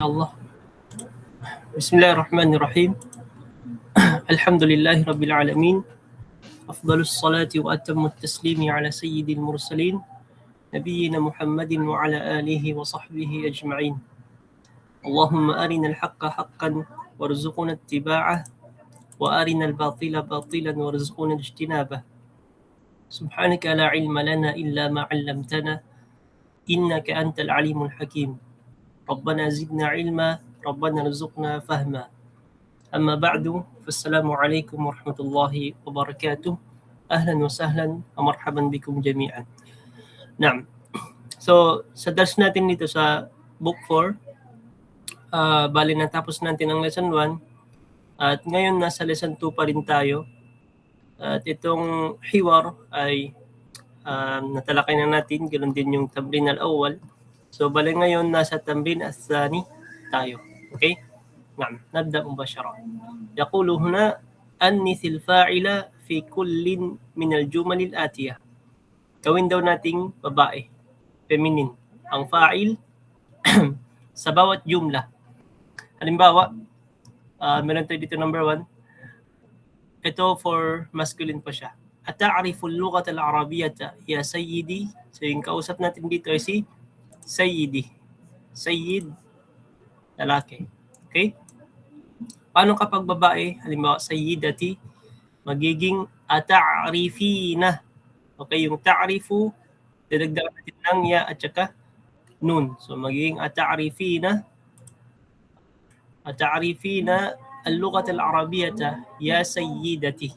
الله. بسم الله الرحمن الرحيم. الحمد لله رب العالمين. أفضل الصلاة وأتم التسليم على سيد المرسلين نبينا محمد وعلى آله وصحبه أجمعين. اللهم أرنا الحق حقا وارزقنا اتباعه وأرنا الباطل باطلا وارزقنا اجتنابه. سبحانك لا علم لنا إلا ما علمتنا إنك أنت العليم الحكيم. ربنا زدنا علما ربنا ارزقنا فهما. أما بعد فالسلام عليكم ورحمة الله وبركاته. أهلا وسهلا ومرحبا بكم جميعا. نعم. So, sa dars natin dito sa Book 4, bali natapos natin ang Lesson 1 at ngayon nasa Lesson 2 pa rin tayo. At itong hiwar ay natalakay na natin, ganoon din yung tamrin al-awwal. So, bali ngayon nasa tamrin al-thani tayo. Okay? نعم نبدأ مباشرة. يقول هنا أنث الفاعل في كل من الجمل الآتية. Gawin daw nating babae, feminine, ang fa'il sa bawat jumla. Halimbawa, meron tayo dito number 1. Ito for masculine pa siya. Ata'rifu al-lughata al-arabiyyata ya sayyidi. So yung kausap natin dito ay si sayyidi. Sayyid, lalaki. Okay? Paano kapag babae? Halimbawa, sayyidati, magiging ata'rifina. Okay, yung ta'rifu, dadagdagan natin ng ya at saka nun. So, magiging ata'rifina al-lughat al-arabiyyata ya sayyidati.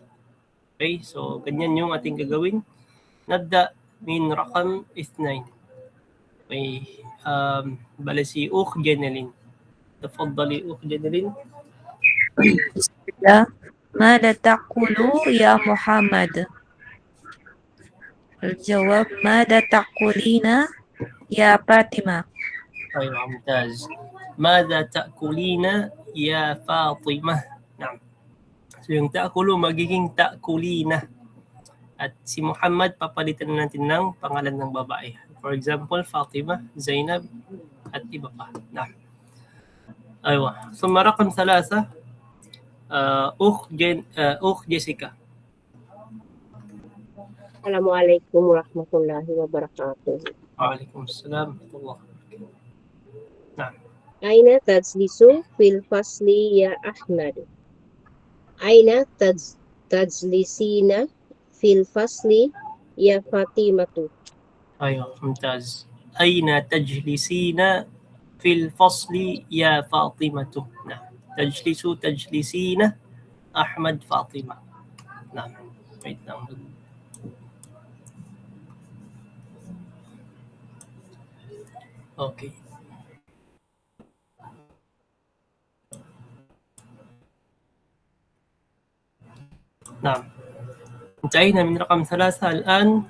Okay, so ganyan yung ating gagawin. Nabda min rakam 2. Okay, bali si Ukh Jenelin. تفضلي أخت جنلين. بسم الله. ماذا تأكل يا محمد؟ الجواب ماذا تأكلين يا فاطمة؟ أيوة ممتاز. ماذا تأكلين يا فاطمة؟ نعم. So yung ta'kulu magiging ta'kulina. At si Muhammad papalitan natin ng pangalan ng babae. For example, Fatima, Zainab, at iba pa. Na'am. أيوة. ثم رقم 3 أخت جيسيكا. السلام عليكم ورحمة الله وبركاته. وعليكم السلام ورحمة الله. نعم. أين تجلس في الفصل يا أحمد؟ أين تجلسين في الفصل يا فاطمة؟ أيوة ممتاز. أين تجلسين في الفصل يا فاطمة؟ نعم. تجلسين أحمد فاطمة. نعم. wait lang. Okay. نعم. انتهينا من رقم 3. الآن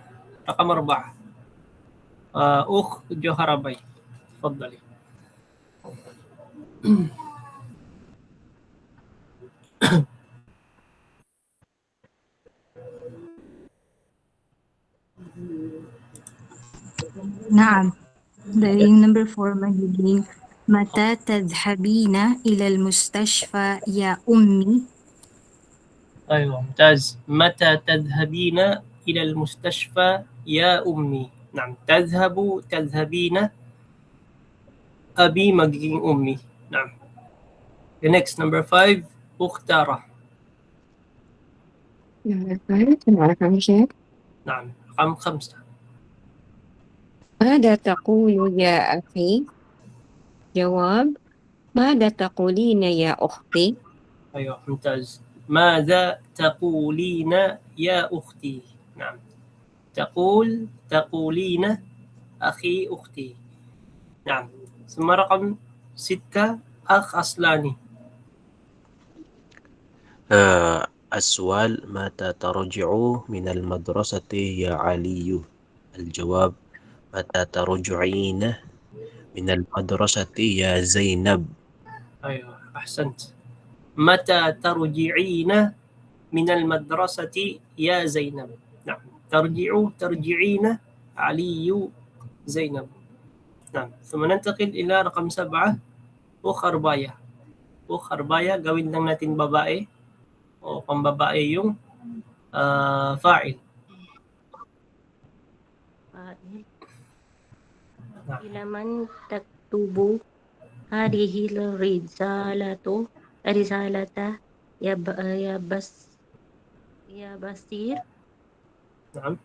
رقم 4. أخت جوهربي تفضلي. نعم. Yung number 4 magiging متى تذهبين إلى المستشفى يا أمي؟ أيوة ممتاز. متى تذهبين إلى المستشفى يا أمي؟ نعم. تذهبين أبي magiging أمي. نعم. The next number 5 أختارة. نعم. رقم 5. ماذا تقول يا أخي؟ جواب ماذا تقولين يا أختي؟ أيوة ممتاز. ماذا تقولين يا أختي؟ نعم. تقولين أخي أختي. نعم. ثم رقم 6 أخ أصلاني. السؤال متى ترجع من المدرسة يا علي؟ الجواب متى ترجعين من المدرسة يا زينب؟ أيوة أحسنت. متى ترجعين من المدرسة يا زينب؟ نعم. ترجعين علي زينب. نعم. ثم ننتقل إلى رقم 7 Ukharbaya. Ukharbaya, gawin lang natin babae o pambabae yung fa'il. إلى من تكتب هذه الرسالة يا بصير Naam.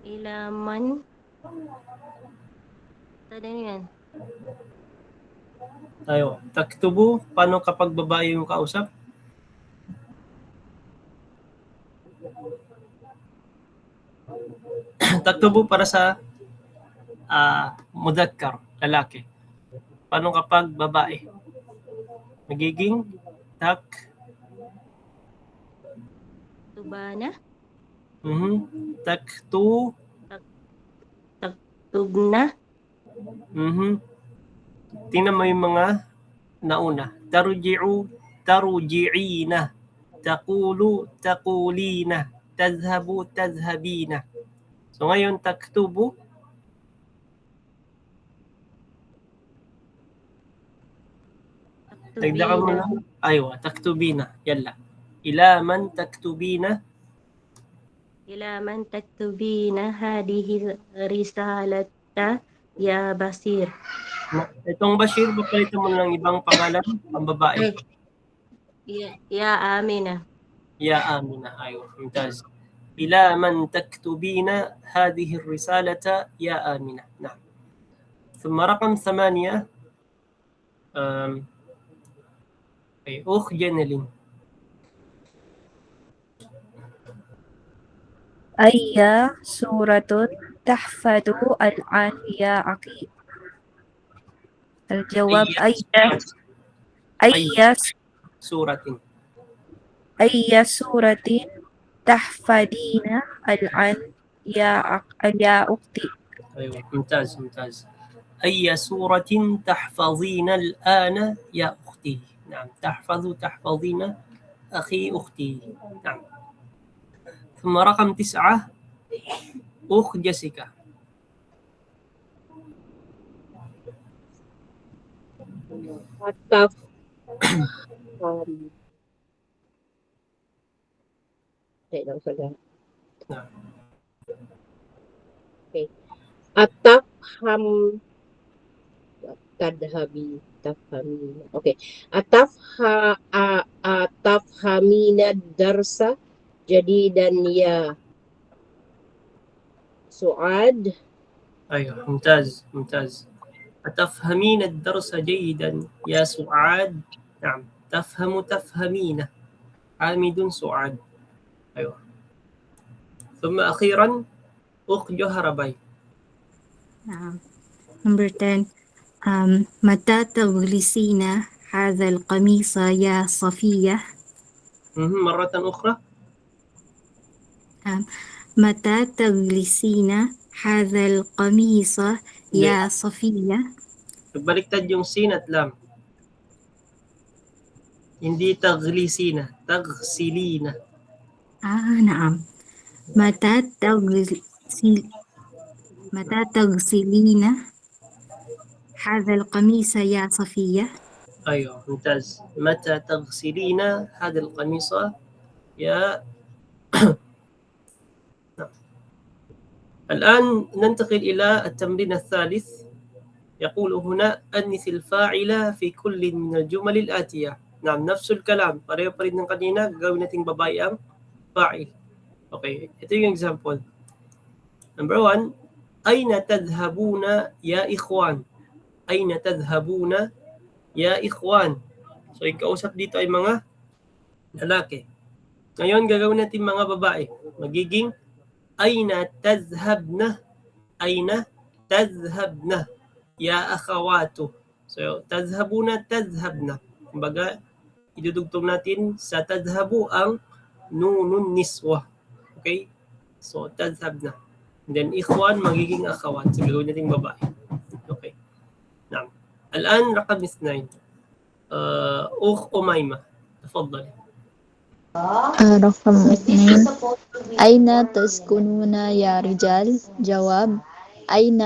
إلى من tadi yan. Tayo. Taktubu, paano kapag babae yung kausap? Taktubu para sa mudhakkar, lalaki. Paano kapag babae? Magiging Tubana tubna Tingnan mo yung mga nauna. Taruji'ina. Taqulina. Tadhhabina. So ngayon, taktubu. Dagdagan mo lang. Aywa, taktubina. Yalla. Ila man taktubina. إلى من تكتبين هذه الرسالة يا بصير. Itong Bashir, papalitan mo lang ibang pangalan, ang babae. يا آمنة. Ya Amina. Aywa, mumtaz. Ila man taktubina hadhihi الرسالة ya Amina. Nah. ثم رقم 8 أخ جنلين. أي سورة تحفظ الآن يا أخي؟ الجواب سورة أي سورة تحفظين الآن يا أختي؟ أيوة ممتاز. أي سورة تحفظين الآن يا أختي؟ نعم، تحفظين أخي أختي. نعم. ثم رقم 9 أخ جيسيكا. Atafham tafhamina. Okay. Atafhamina darsa jadidan ya Suad. أيوة ممتاز. أتفهمين الدرس جيدا يا سعاد؟ نعم، تفهمين. حامد سعاد. أيوة. ثم أخيرا أخ جوهرباي. نعم. Number 10. متى تغلسين هذا القميص يا صفية؟ مرة أخرى. متى تغلسين هذا القميص يا صفية؟ Baliktad yung sin at lam. Hindi taglisina, tagsilina. نعم. متى تغسلين هذا القميص يا صفية؟ أيوة ممتاز. متى تغسلين هذا القميص يا الآن ننتقل إلى التمرين الثالث. يقول هنا أنث الفاعل في كل من الجمل الآتية. نعم، نفس الكلام. pareho pa rin ng kanina, gawin nating babae ang fa'il. Okay, ito yung example. Number 1, أين تذهبون يا إخوان؟ أين تذهبون يا إخوان? So, yung kausap dito ay mga lalaki. Ngayon, gagawin natin mga babae. Magiging Aina tadhhabna? Aina tadhhabna? Ya akhawatu. So, tadhhabuna, tadhhabna. Kumbaga, idudugtong natin sa tadhhabu ang nunun niswa. Okay? So, tadhhabna. And then, ikhwan, magiging akhawat. So, gagawin natin babae. Okay. Naam. Al-an, raqam 2. أخ أميمة. تفضلي. رقم 2 أين تسكنون يا رجال؟ جواب أين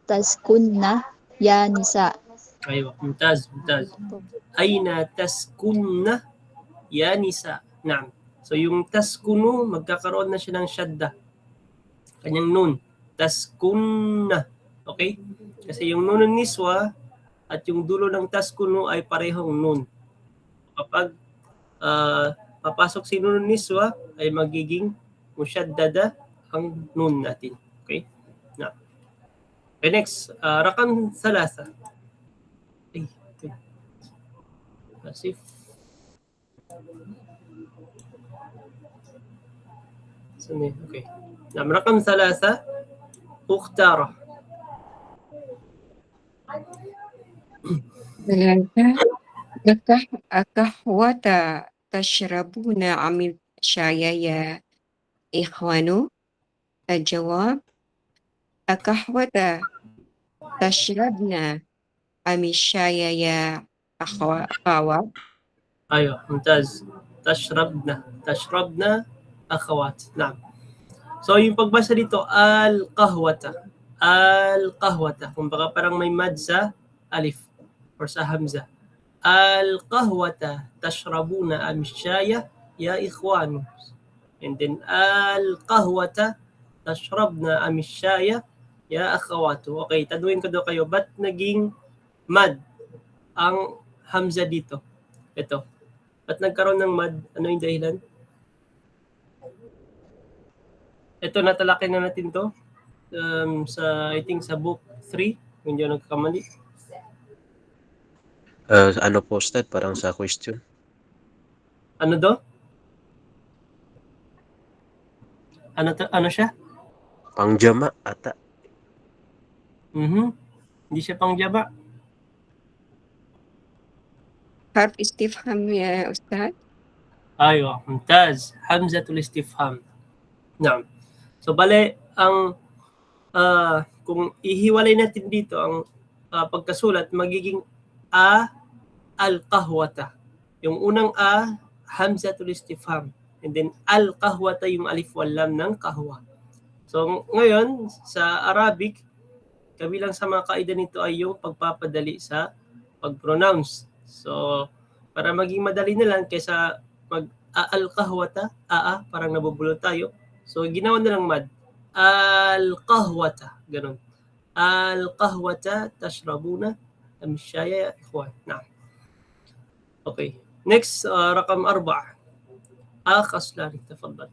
taskunna ya nisa. Aywa, mumtaz, mumtaz. Aina taskunna ya nisa. Naam. So yung taskunu, magkakaroon na siya ng shadda. Kanyang nun. Taskunna. Okay? Kasi yung nunun niswa at yung dulo ng taskunu ay parehong nun. Kapag papasok si nunun niswa, ay magiging musyaddada ang nun natin. Okay? Na. Okay, next. Rakam salasa. Ay, okay. Asif. Sini, okay. Nam rakam salasa. Ukhtara. ثلاثة أكهوة تشربون أم الشاي يا إخوان؟ الجواب أكهوة تشربن أم الشاي يا أخوات؟ ايوه ممتاز. تشربنا اخوات. نعم. So yung pagbasa dito al-qahwata. Al-qahwata. Kumbaga parang may mad sa alif or sa hamza. Al-qahwata tashrabuna am shaya ya ikhwan. And then al-qahwata tashrabna am shaya ya akhawatu. Okay, taduin ko daw kayo. Ba't naging mad ang hamza dito? Ito. Ba't nagkaroon ng mad? Ano yung dahilan? Ito, natalakin na natin to. I think sa book 3, kung hindi ako nagkamali. Ano po, Ustad? Parang sa question. Ano do? Ano siya? Pangjama ata. Hindi siya pangjaba. حرف استفهام يا أستاذ. Aywa, mumtaz. Hamzatul istifham. Naam. So bale, ang kung ihiwalay natin dito ang pagkasulat, magiging al-qahwata. Yung unang hamzatul istifham. And then al-qahwata yung alif wal lam ng kahwa. So ngayon, sa Arabic, kabilang sa mga kaida nito ay yung pagpapadali sa pag-pronounce. So, para maging madali na lang kaysa al-qahwata, parang nabubulol tayo. So, ginawa na lang mad. Al-qahwata. Ganun. Al-qahwata tashrabuna am shaya ya ikhwan. Na. Okay. Next, rakam 4. Khaslani, tafadhal.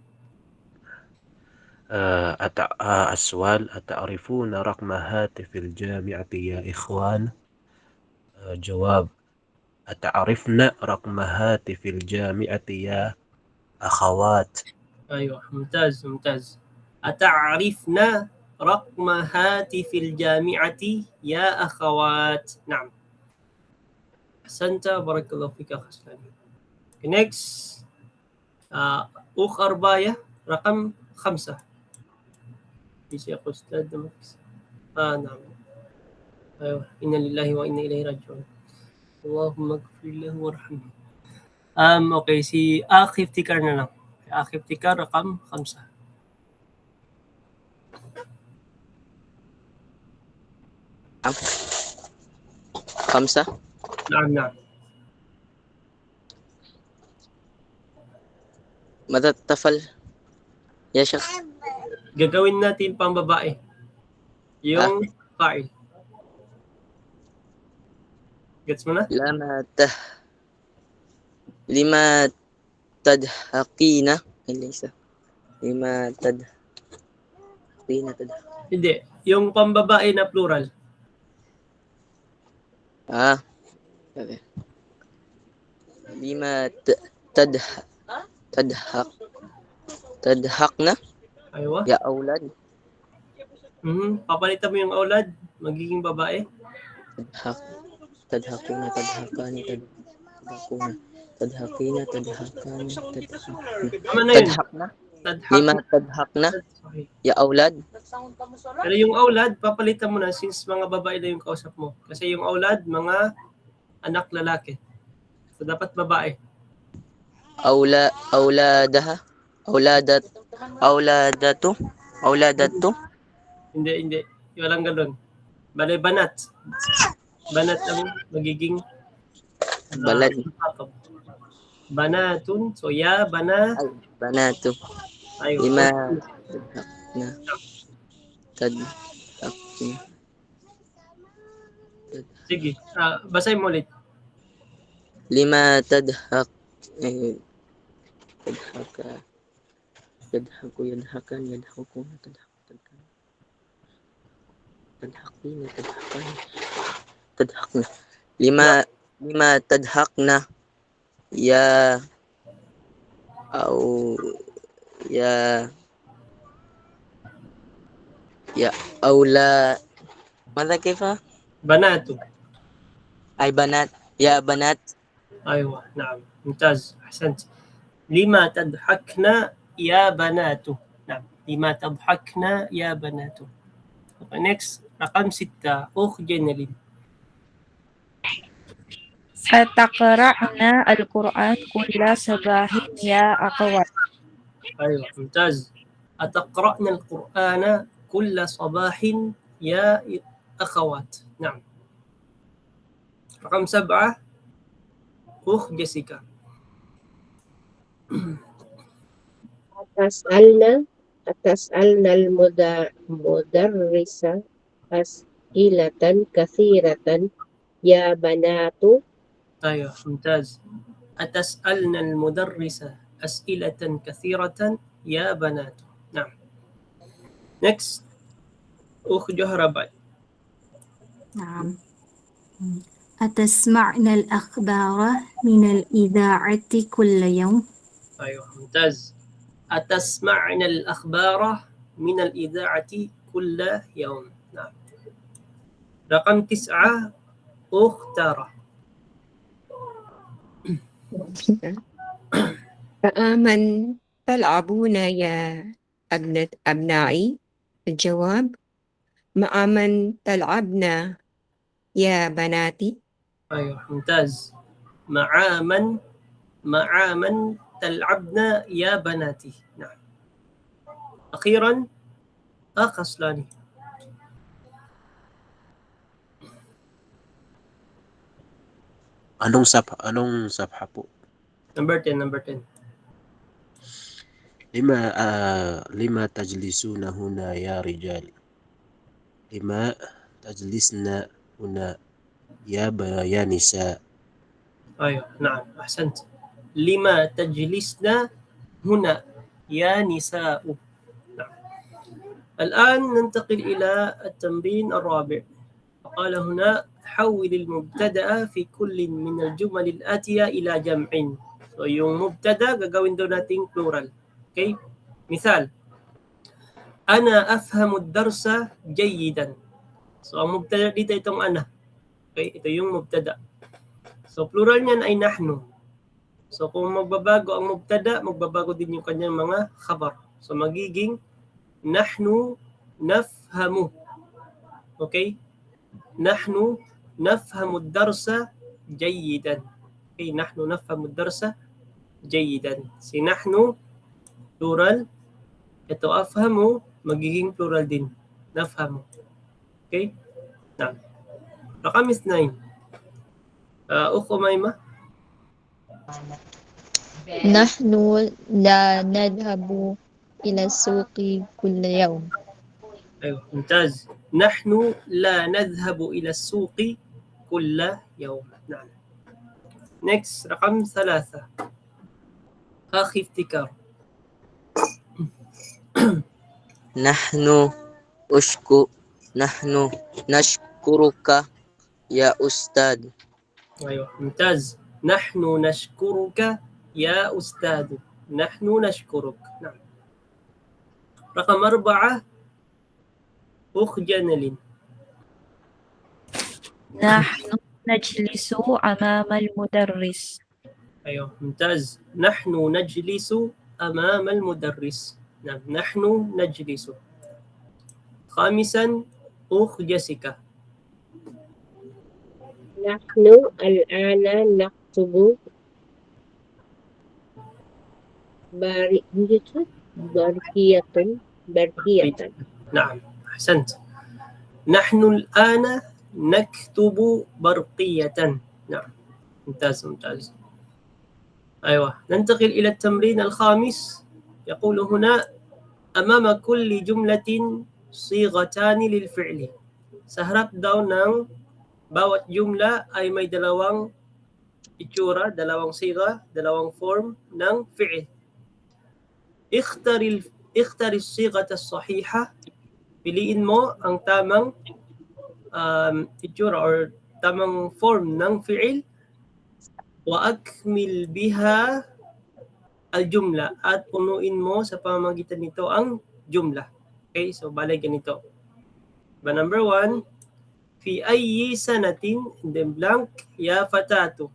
السؤال أتعرفون رقم هاتف الجامعة يا إخوان؟ جواب أتعرفن رقم هاتف الجامعة يا أخوات؟ أيوة ممتاز ممتاز. أتعرفن رقم هاتف الجامعة يا أخوات؟ نعم. أحسنت بارك الله فيك أخ سلامي. Next, أخ أرباية رقم 5. يا أستاذ نعم. أيوة إنا لله وإنا إليه راجعون. Allahumma gfir lahu warhamhu. Okay, si Akif Tikar na lang. Akif Tikar, rakam 5. خمسة. نعم. ماذا تفعل يا شيخ؟ Gagawin natin pang babae. Yung fa'il. Gets mo na? لما تدحقين ليس لما تدحقين Hindi. Yung pambabae na plural. لما تدحقنا Aywa. يا أولاد. Papalitan mo yung aulad, magiging babae. تدحقون تدحقان تدحقين تدحقان Tama na yun. تدحقنا Tadhaq. لما تدحقنا Okay. يا أولاد. Pero yung aulad, papalitan mo na since mga babae na yung kausap mo. Kasi yung aulad, mga anak lalaki. So dapat babae. أولادها أولادته Hindi. Walang ganun. Bale, banat. Banat ang magiging Balad. mukhatab. Banatun. So, ya, bana. Ay, banatu. Ayun. Lima tadhakna. Tadhakna. Sige. Basahin mo ulit. Lima tadhak. Tadhaka. Tadhaku yadhakan yadhaku tadhakan. Tadhakina tadhakan. Tadhakna. Lima tadhakna. Ya أو يا أو لا ماذا كيف Banatu. أي بنات يا بنات أيوة نعم ممتاز أحسنت. لما تضحكنا يا بنات. نعم لما تضحكنا يا بنات. Okay, next رقم 6 أخ جنلين. ستقرأنا القرآن كل صباح يا أخوات. أيوة ممتاز. أتقرأنا القرآن كل صباح يا أخوات. نعم. رقم 7 أخ جيسيكا. أتسألنا المدرس أسئلة كثيرة يا بنات. أيوة ممتاز. أتسألنا المدرس أسئلة كثيرة يا بنات. نعم. next أخ جهرباي. نعم. أتسمعن الأخبار من الإذاعة كل يوم؟ أيوة ممتاز. أتسمعن الأخبار من الإذاعة كل يوم. نعم. رقم 9 أخ تارة. فآمن تلعبون يا أبنائي؟ الجواب مع من تلعبن يا بناتي؟ أيوة ممتاز. مع من تلعبن يا بناتي. نعم. أخيرا أخ أصلاني. Anong sabha po? number 10. Lima tajlisuna huna ya rijal. Lima tajlisna huna ya nisa. أيوة نعم أحسنت. لما تجلسنا هنا يا نساء. نعم. الآن ننتقل إلى التمرين الرابع. فقال هنا حول المبتدأ في كل من الجمل الآتية إلى جمع. So yung mubtada gagawin daw nating plural. Okay? Misal, أنا أفهم الدرس جيدا. So ang mubtada dito itong ana. Okay? Ito yung mubtada. So plural niyan ay nahnu. So kung magbabago ang mubtada, magbabago din yung kanyang mga khabar. So magiging nahnu nafhamu. Okay? Nahnu nafhamu ad-darsa jayidan. Okay, nahnu nafhamu ad-darsa jayidan. Si nahnu plural, ito afhamu magiging plural din. Nafhamu. Okay? Nah. Rakam 2. أخ أميمة. نحن لا نذهب إلى السوق كل يوم. أيوة ممتاز. نحن لا نذهب إلى السوق كل يوم. نعم. next رقم 3 أخي افتكار. نحن نشكرك يا أستاذ. أيوة ممتاز. نحن نشكرك يا أستاذ. نحن نشكرك. نعم. رقم 4 أخ جنلين. نحن نجلس أمام المدرس. أيوة ممتاز. نحن نجلس أمام المدرس. نعم نحن نجلس. 5 أخ جيسيكا. نحن الآن نكتب برهية. نعم أحسنت. نحن الآن نكتب برقية. نعم، ممتاز ممتاز. أيوة، ننتقل إلى التمرين الخامس. يقول هنا: أمام كل جملة صيغتان للفعل. Sa harap daw ng bawat jumla ay may dalawang itsura, dalawang siga, dalawang form ng fi'il. اختر الصيغة الصحيحة. Piliin mo ang tamang itsura or tamang form ng fi'il. وأكمل بها الجملة, at punuin mo sa pamamagitan nito ang jumla. Okay, so balay ganito. Number 1, fi ayyi sanatin, and then blank, ya fatatu.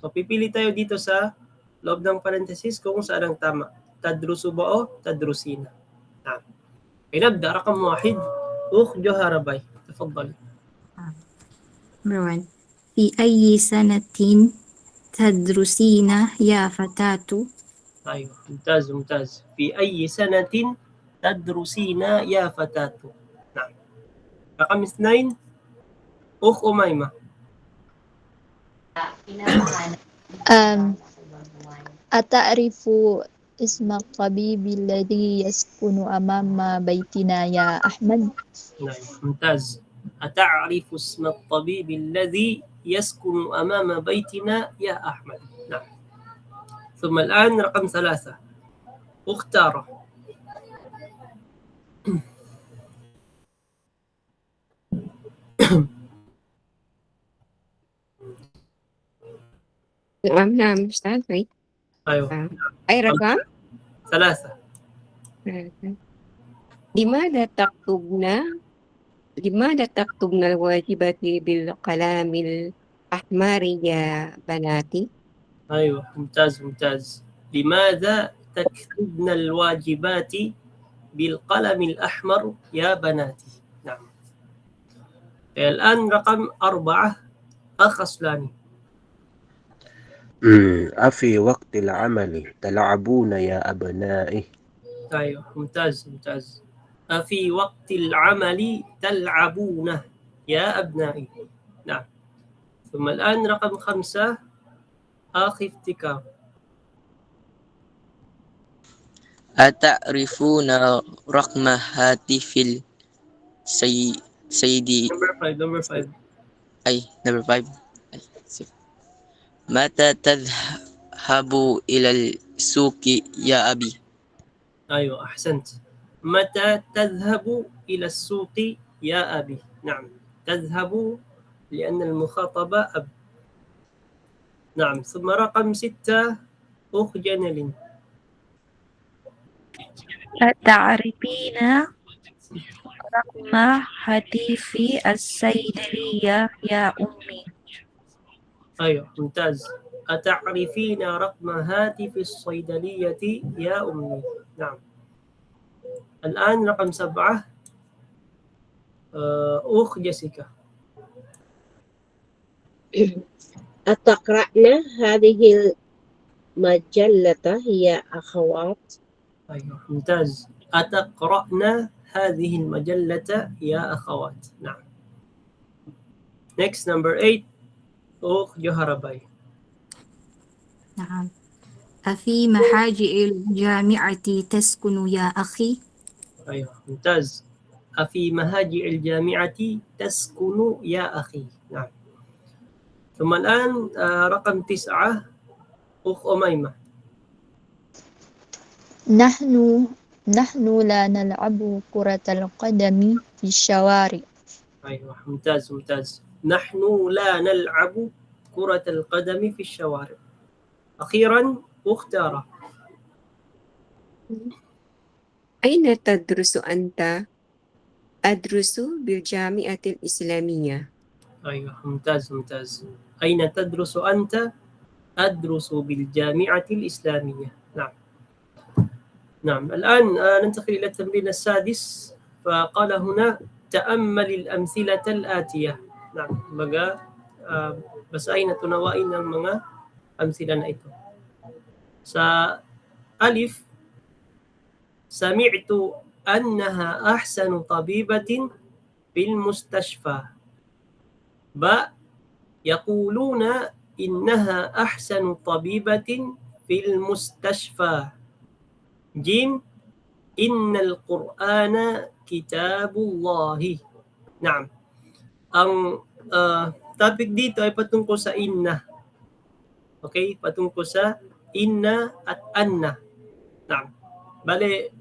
So pipili tayo dito sa loob ng parenthesis kung saan ang tama. Tadrusu ba o tadrusina. نبدأ رقم 1. أخ جوهرة باي، تفضلي. Number 1. في أي سنة تدرسين يا فتاة؟ أيوة، ممتاز ممتاز. في أي سنة تدرسين يا فتاة؟ نعم. رقم 2. أخ أميمة. أتعرف اسم الطبيب الذي يسكن أمام بيتنا يا أحمد؟ نعم، ممتاز. أتعرف اسم الطبيب الذي يسكن أمام بيتنا يا أحمد؟ نعم. ثم الآن رقم 3. اختار. نعم أستاذ. أيوة. أي رقم؟ 3. لماذا تكتبن الواجبات بالقلم الأحمر يا بناتي؟ أيوة، ممتاز ممتاز. لماذا تكتبن الواجبات بالقلم الأحمر يا بناتي؟ نعم. الآن رقم 4. أخ أصلاني. أفي وقت العمل تلعبون يا أبنائي؟ أيوة، ممتاز ممتاز. أفي وقت العمل تلعبون يا أبنائي؟ نعم. ثم الآن رقم 5. أخ ابتكار. أتعرفون رقم هاتف سيدي؟ Number 5. أي number 5. متى تذهب إلى السوق يا أبي؟ أيوة، أحسنت. متى تذهب إلى السوق يا أبي؟ نعم، تذهب لأن المخاطبة أب. نعم. ثم رقم 6. أخ جنلين. أتعرفين رقم هاتف الصيدلية يا أمي؟ أيوة، ممتاز. أتعرفين رقم هاتف الصيدلية يا أمي؟ نعم. الآن رقم 7. أخ جيسيكا. أتقرأن هذه المجلة يا أخوات؟ أيوة، ممتاز. أتقرأن هذه المجلة يا أخوات؟ نعم. Next, number 8. أخ جوهرباي. نعم. أفي محاجئ الجامعة تسكن يا أخي؟ أيوة، ممتاز. أفي مهاجع الجامعة تسكن يا أخي؟ نعم. ثم الآن رقم 9. أخ أميمة. نحن لا نلعب كرة القدم في الشوارع. أيوة، ممتاز ممتاز. نحن لا نلعب كرة القدم في الشوارع. أخيرا أخ تارة. أين تدرس أنت؟ أدرس بالجامعة الإسلامية. أيوة، ممتاز ممتاز. أين تدرس أنت؟ أدرس بالجامعة الإسلامية. نعم. نعم. الآن ننتقل إلى التمرين السادس. فقال هنا: تأمل الأمثلة الآتية. نعم. بقى basahin at tunawain ng mga amsila na ito. Sa alif, sami'tu annaha ahsanu tabibatin fil mustashfa. Ba, yaquluna innaha ahsanu tabibatin fil mustashfa. Jim, innal Qur'ana kitabullahi. Naam. Ang topic dito ay patungkol sa inna. Okay? Patungkol sa inna at anna. Naam. Bale,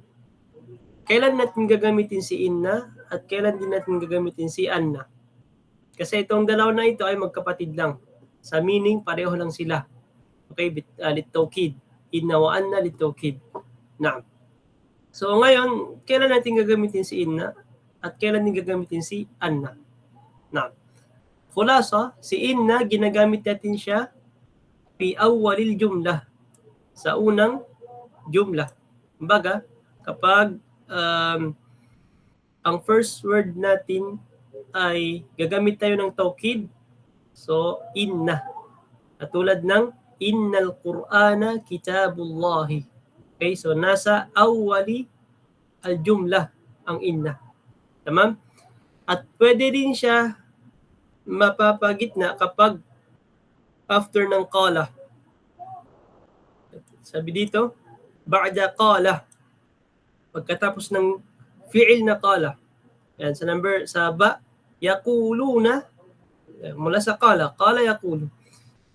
kailan natin gagamitin si inna at kailan din natin gagamitin si anna? Kasi itong dalawa na ito ay magkapatid lang. Sa meaning, pareho lang sila. Okay? Litawkid. Inna wa anna litawkid. Naam. So ngayon, kailan natin gagamitin si inna at kailan din gagamitin si anna? Naam. Khulasa, si inna, ginagamit natin siya fi awwalil jumlah. Sa unang jumlah. Kumbaga, kapag ang first word natin ay gagamit tayo ng tawkid, so inna. Katulad ng innal Qur'ana kitabullahi. Okay, so nasa awwali al-jumlah ang inna. Tamam? At pwede din siya mapapagitna kapag after ng qala. Sabi dito, ba'da qala. Pagkatapos ng fi'il na qala. Yan, sa ba, yaquluna, mula sa qala yaqulu.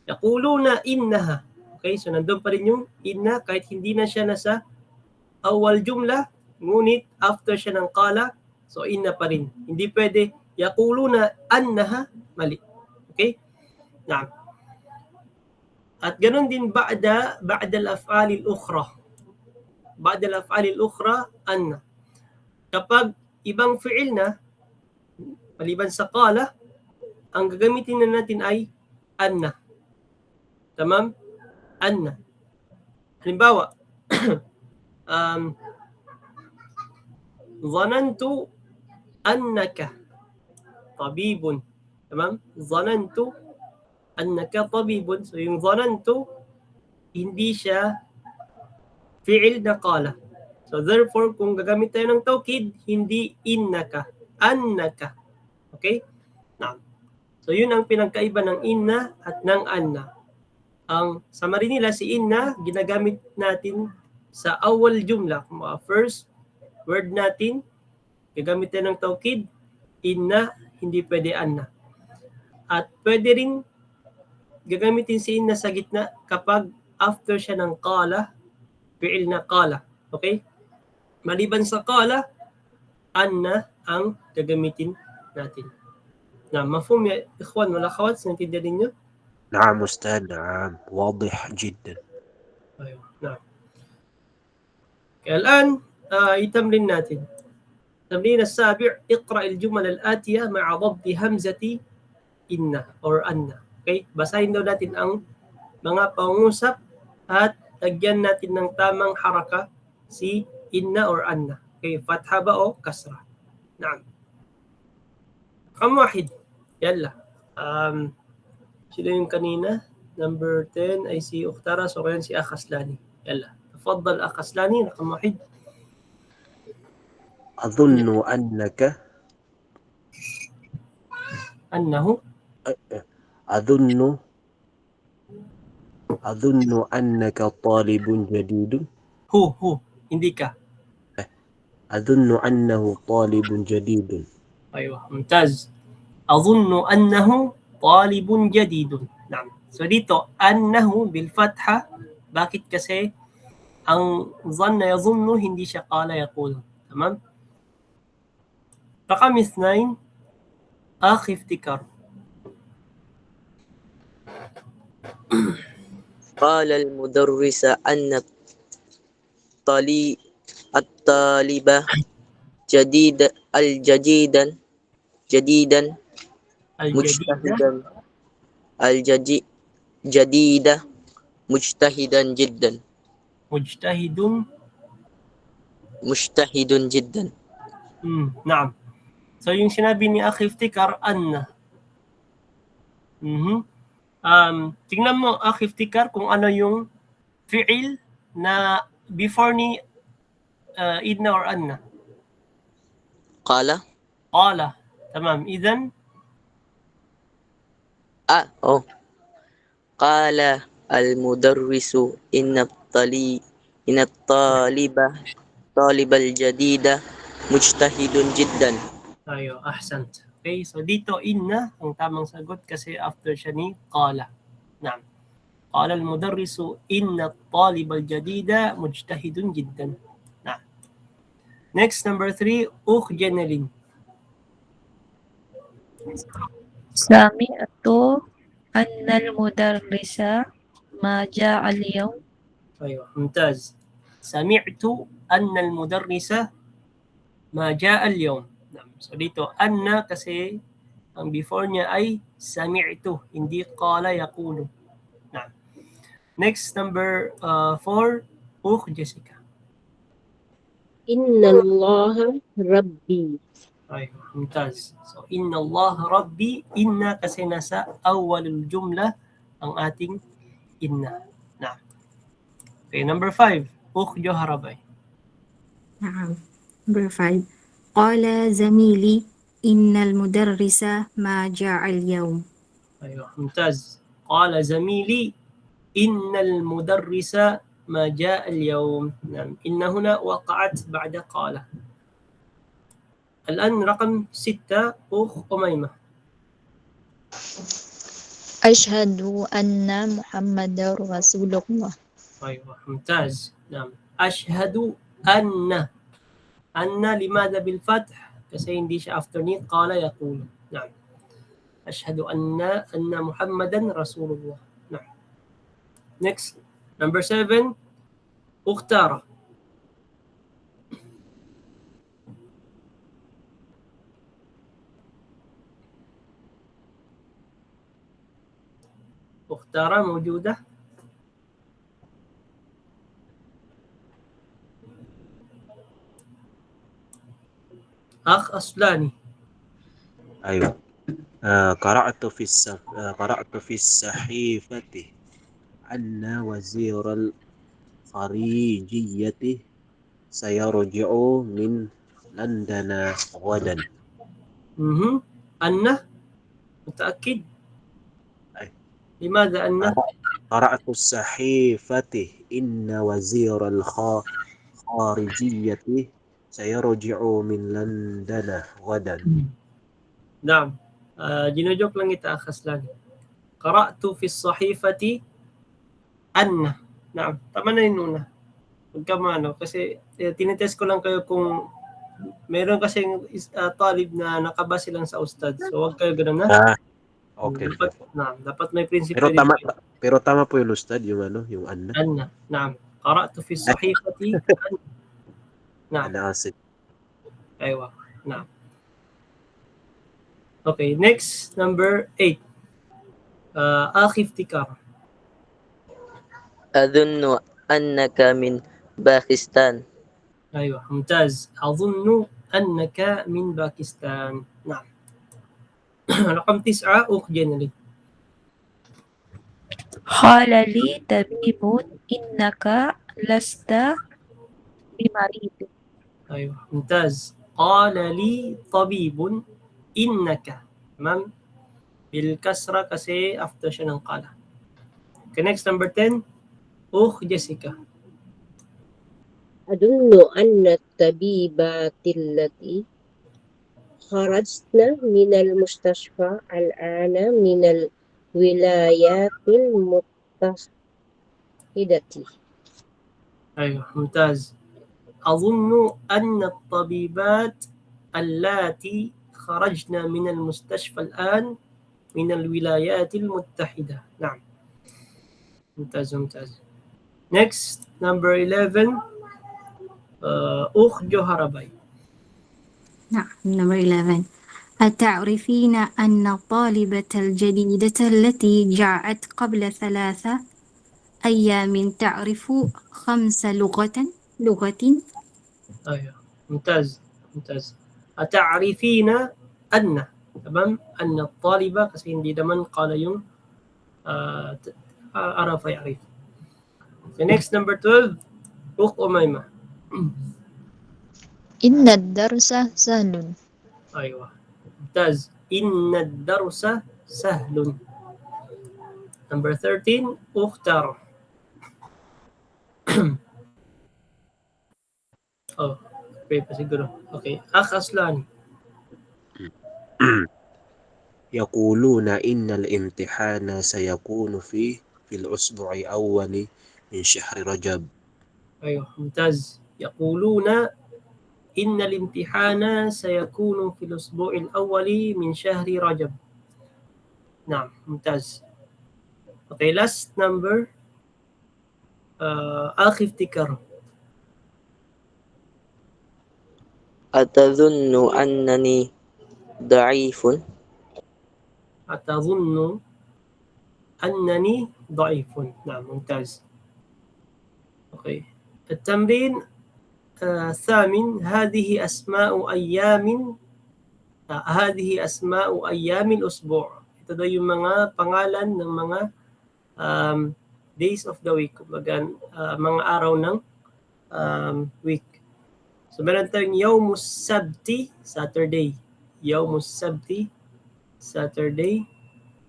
Yaquluna innaha. Okay, so nandun pa rin yung inna kahit hindi na siya nasa awal jumlah, ngunit after siya ng qala, so inna pa rin. Hindi pwede yaquluna annaha, mali. Okay? Naam. At ganun din ba'da al-af'al al-ukhra. Ba'da al-af'al al-ukhra, anna. Kapag ibang fi'il na, maliban sa qala, ang gagamitin na natin ay anna. Tamam? Anna. Halimbawa, zanantu annaka tabibun. Tamam? Zanantu annaka tabibun. So yung zanantu, hindi siya fi'il na qala. So therefore, kung gagamit tayo ng tawkid, hindi innaka, annaka. Okay? Now, so yun ang pinagkaiba ng inna at ng anna. Ang summary nila, si inna, ginagamit natin sa awal jumlah. First word natin, gagamit tayo ng tawkid, inna, hindi pwede anna. At pwede rin gagamitin si inna sa gitna kapag after siya ng qala, fi'il na qala. Okay? Maliban sa qala, anna ang gagamitin natin. Na, mafhum ya ikhwan wala khawat, naintindihan niyo? نعم أستاذ نعم واضح جدا. أيوة نعم. الآن يتمرين ناتن. التمرين السابع اقرأ الجمل الآتية مع ضبط همزة إن or أن. Okay? Basahin daw natin ang mga pangusap at tagyan natin ng tamang haraka si inna or anna. Okay? Fatha ba o kasra? Naam. Kam wahid. Yalla. Sino yung kanina? Number 10 ay si Ukhtara. So ngayon si Akhaslani. Yalla. تفضل أخسلاني رقم 1. أظن أنك أنه أظن أنك طالب جديد. هو إنديكا. أظن أنه طالب جديد. أيوة ممتاز. أظن أنه طالب جديد. نعم. So dito, أنه بالفتحة. Bakit kasi ang ظن يظن hindi siya قال يقول. تمام؟ رقم 2 أخي افتكار. قال المدرس أن الطالب جديدا جديدا مجتهدا جدا. مجتهد جدا. نعم. So yung sinabi ni Akhi Iftikar, anna. Tingnan mo, Akhi Iftikar, kung ano yung fi'il na before ni idna or anna. قال. Qala. تمام. إذن قال المدرس إن الطالب الجديد مجتهد جدا. ayo, ahsant. Okay, so dito inna ang tamang sagot kasi after siya ni qala. Naam. قال المدرس إن الطالب الجديد مجتهد جدا. نعم. Next, number 3, جنلين. سمعت أن المدرس ما جاء اليوم. أيوة ممتاز. سمعت أن المدرس ما جاء اليوم. نعم. So dito, أن kasi ang before niya ay sami'tu, hindi qala yaqulu. Naam. Next, number 4, Jessica. Inna Allah Rabbi. Ay, mumtaz. So, inna Allah Rabbi, inna kasi nasa awalul jumla ang ating inna. Na. Okay, number 5, Joharabay. نعم. Number 5 قال زميلي إن المدرس ما جاء اليوم. أيوة ممتاز. قال زميلي إن المدرس ما جاء اليوم. نعم. إن هنا وقعت بعد قال. الآن رقم 6 أميمة. أشهد أن محمد رسول الله. أيوة ممتاز. نعم. أشهد أن لماذا بالفتح؟ kasi hindi siya after ni قال يقول. نعم. أشهد أن محمدا رسول الله. نعم. Next, number 7, أختارة. أختارة موجودة؟ أخ أصلاني. أيوة. قرأت في الصحيفة أن وزير الخارجية سيرجع من لندن غدا. أن متأكد؟ أي. لماذا أن؟ قرأت الصحيفة إن وزير الخارجية سيرجع من لندن غدا. نعم. جنوجوك lang ita akhas lang. قرأت في الصحيفة أن. نعم. Tama na yun una. Huwag ka maano. Kasi tinitest ko lang kayo kung meron kasing talib na nakabase lang sa ustad. So huwag kayo ganun na. Okay. Dapat may prinsipyo. Pero tama po yung ustad, yung ano, yung anna. Anna. Naam. قرأت في الصحيفة أن. نعم. أيوة. نعم. Okay, next, number 8. أخي افتكار. أظن أنك من باكستان. أيوة ممتاز. أظن أنك من باكستان. نعم. رقم 9 جنري. قال لي طبيب إنك لست بمريض. أيوة ممتاز. قال لي طبيب إنك. تمام. بالكسرة kasi after siya ng qala. Okay, next, number 10. جيسيكا. أظن أن الطبيبات التي خرجن من المستشفى الآن من الولايات المتحدة. أيوة ممتاز. أظن أن الطبيبات اللاتي خرجن من المستشفى الآن من الولايات المتحدة. نعم. ممتاز ممتاز. Next, number 11. جوهرباي. نعم. Number 11 أتعرفين أن الطالبة الجديدة التي جاءت قبل 3 أيام تعرف 5 لغات؟ أيوة ممتاز ممتاز. أتعرفين أن. تمام. أن الطالبة kasi hindi naman قال yung عرف يعرف. The next, number 12. أميمة. إن الدرس سهل. أيوة ممتاز. إن الدرس سهل. Number 13 اختر. Oh, pray pa siguro. Okay. Akh Aslan. يقولون إن الامتحان سيكون في الأسبوع الأول من شهر رجب. أيوه ممتاز. يقولون إن الامتحان سيكون في الأسبوع الأول من شهر رجب. نعم ممتاز. Okay, last number. أخي افتكر. أتظن أنني ضعيف؟ أتظن أنني ضعيف. نعم ممتاز. Okay. التمرين الثامن. هذه أسماء أيام الأسبوع. Ito daw yung mga pangalan ng mga days of the week, kumbaga mga araw ng week. So meron tayong Yawmus Sabti, Saturday. Yawmus Sabti, Saturday.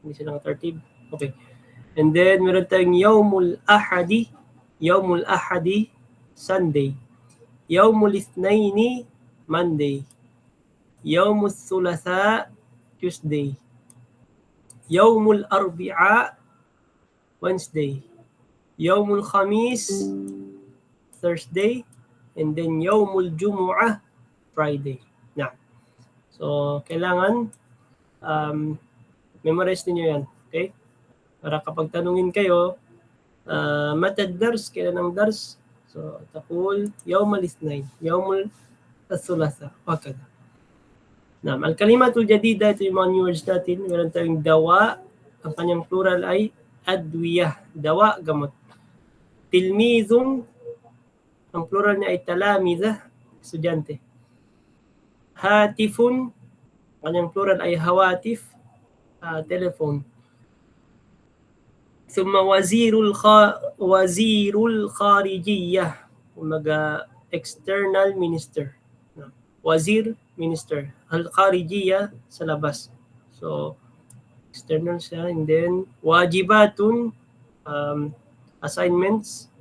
Hindi siya nakatartib. Okay. And then meron tayong Yawmul Ahadi, Sunday. Yawmul Ithnaini, Monday. Yawmul Thulatha, Tuesday. Yawmul Arbi'a, Wednesday. Yawmul Khamis, Thursday. And then Yawmul Jumu'ah, Friday. Nah. So, kailangan memorize niyo yan. Okay? Para kapag tanungin kayo, matad dars, kailan ang dars? So, taqul Yawmul Ithnain, Yawmul Thulatha, wakada. Nah, al-kalimatul jadida, ito yung mga new words natin. Meron tayong dawa. Ang kanyang plural ay adwiyah. Dawa, gamot. Tilmizun, ang plural niya ay talamizah, estudyante. Hatifun, ang kanyang plural ay hawatif, telephone. Summa wazirul kharijiyah, umaga external minister. Wazir, minister. Al-kharijiyah, sa labas. So, external siya. And then, wajibatun, assignments.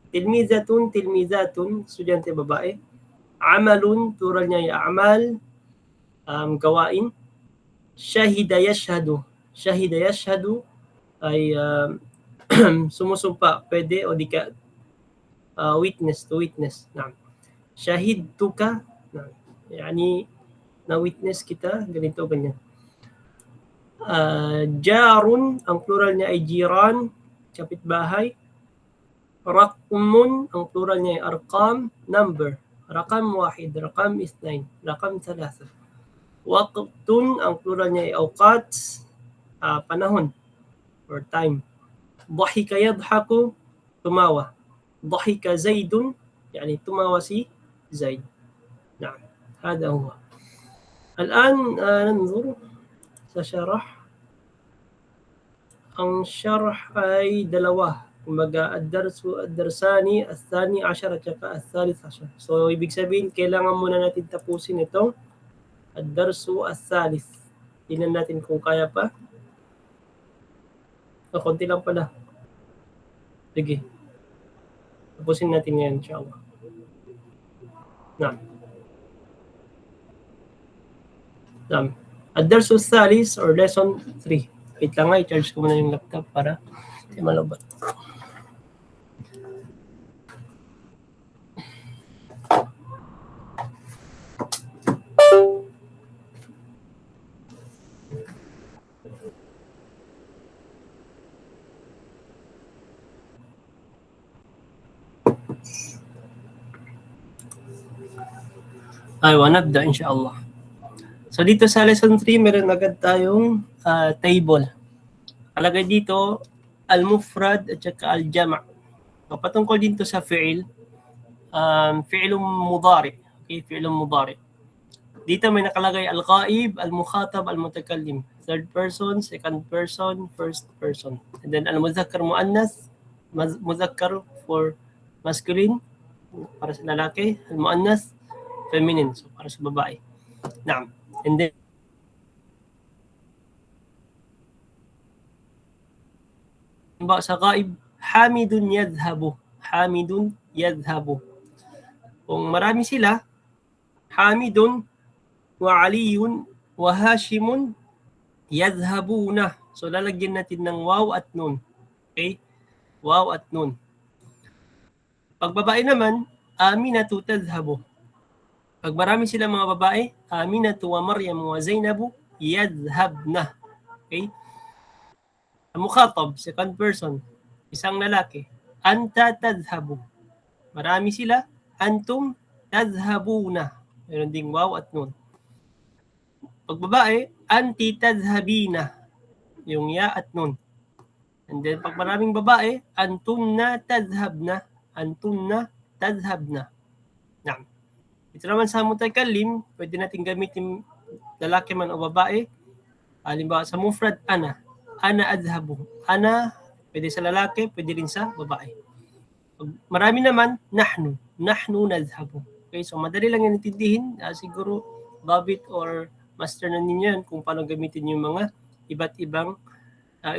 Tilmizatun, estudyante babae. Amalun, plural niya ay amal, gawain. Shahida yashhadu ay sumusumpa, pwede, o di ka witness. Nah. Shahidtuka, yani na-witness kita, ganito, ganyan. Jarun, ang plural niya ay jiran, kapitbahay. Raqmun, ang plural niya ay arqam, number. Raqam wahid, raqam ithnain, raqam thalatha. Waqtun, ang plural niya ay awqat, panahon or time. Dhahika yadhaku, tumawa. Dhahika zaidun, yani tumawa si Zaid. نعم هذا هو. الآن ننظر سشرح. Ang sharh ay dalawa. Kumbaga, ad-darsani, al-thani ashar at saka al-thalith ashar. So, ibig sabihin, kailangan muna natin tapusin itong ad-darsu al-thalith. Tingnan natin kung kaya pa. So, konti lang pala. Sige. Tapusin natin ngayon, inshallah. Ad-darsu al-thalith or lesson 3. Wait lang nga, i-charge ko muna yung laptop para di malabat. Nabda inshallah. So dito sa lesson 3, meron agad tayong table. Alagay dito, al-mufrad at saka al-jama'. So, patungkol dito sa fi'il, fi'ilum mudari. Okay, fi'ilum mudari. Dito may nakalagay al-ghaib, al-mukhatab, al-mutakallim. Third person, second person, first person. And then al-muzakkar mu'annath, muzakkar for masculine, para sa lalaki, al-mu'annath, feminine, so para sa babae. Naam. And then Ba sa ghaib, Hamidun yadhhabu. Hamidun yadhhabu. Kung marami sila, Hamidun wa Aliyun wa Hashimun yadhhabuna. So lalagyan natin ng waw at nun. Okay? Waw at nun. Pag babae naman, Aminatu tadhhabu. Pag marami sila mga babae, Aminatu wa Maryam wa Zainabu yadhhabna. Okay? Ang mukhatab, second person, isang lalaki, Anta tadhhabu. Marami sila, Antum tadhhabuna. Meron ding waw at nun. Pag babae, Anti tadhhabina. Yung ya at nun. And then pag maraming babae, Antumna tadhhabna. Antumna tadhhabna. Naam. Ito naman sa mutakallim, pwede natin gamitin lalaki man o babae. Halimbawa sa mufrad, ana. Ana adhhabu. Ana, pwede sa lalaki, pwede rin sa babae. Pag marami naman, nahnu. Nahnu nadhhabu. Okay, so madali lang yan intindihin. Siguro, babit or master na ninyo yan kung paano gamitin yung mga iba't ibang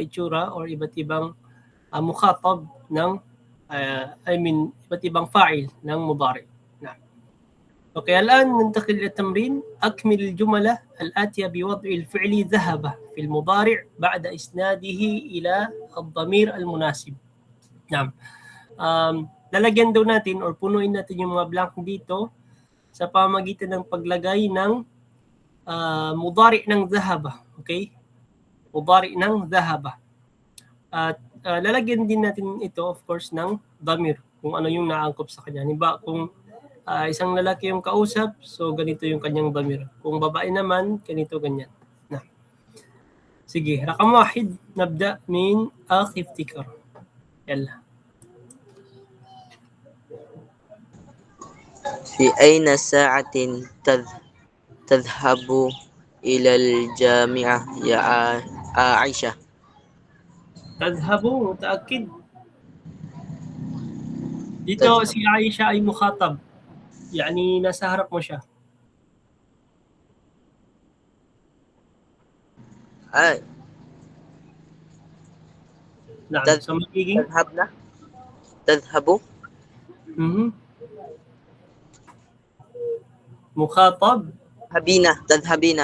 itsura or iba't ibang mukhatab ng iba't ibang fa'il ng mudari. Okay, الآن ننتقل إلى التمرين. أكمل الجملة الآتية بوضع الفعل ذهب في المضارع بعد إسناده إلى الضمير المناسب. نعم. Lalagyan daw natin or punuin natin yung mga blank dito sa pamamagitan ng paglagay ng mudari ng dhahaba. Okay? Mudari ng dhahaba. At lalagyan din natin ito, of course, ng damir, kung ano yung naangkop sa kanya. Diba, kung isang lalaki yung kausap, so ganito yung kanyang damir. Kung babae naman, ganito, ganyan. Na. Sige, rakam wahid, nabda min akhi iftikar. Yalla. في أين ساعة تذهب إلى الجامعة يا عائشة؟ تذهب متأكد. Dito si Aisha ay mukhatab. Yani nasa harap mo siya. Naam. So magiging تذهبنا تذهب مخاطب تذهبين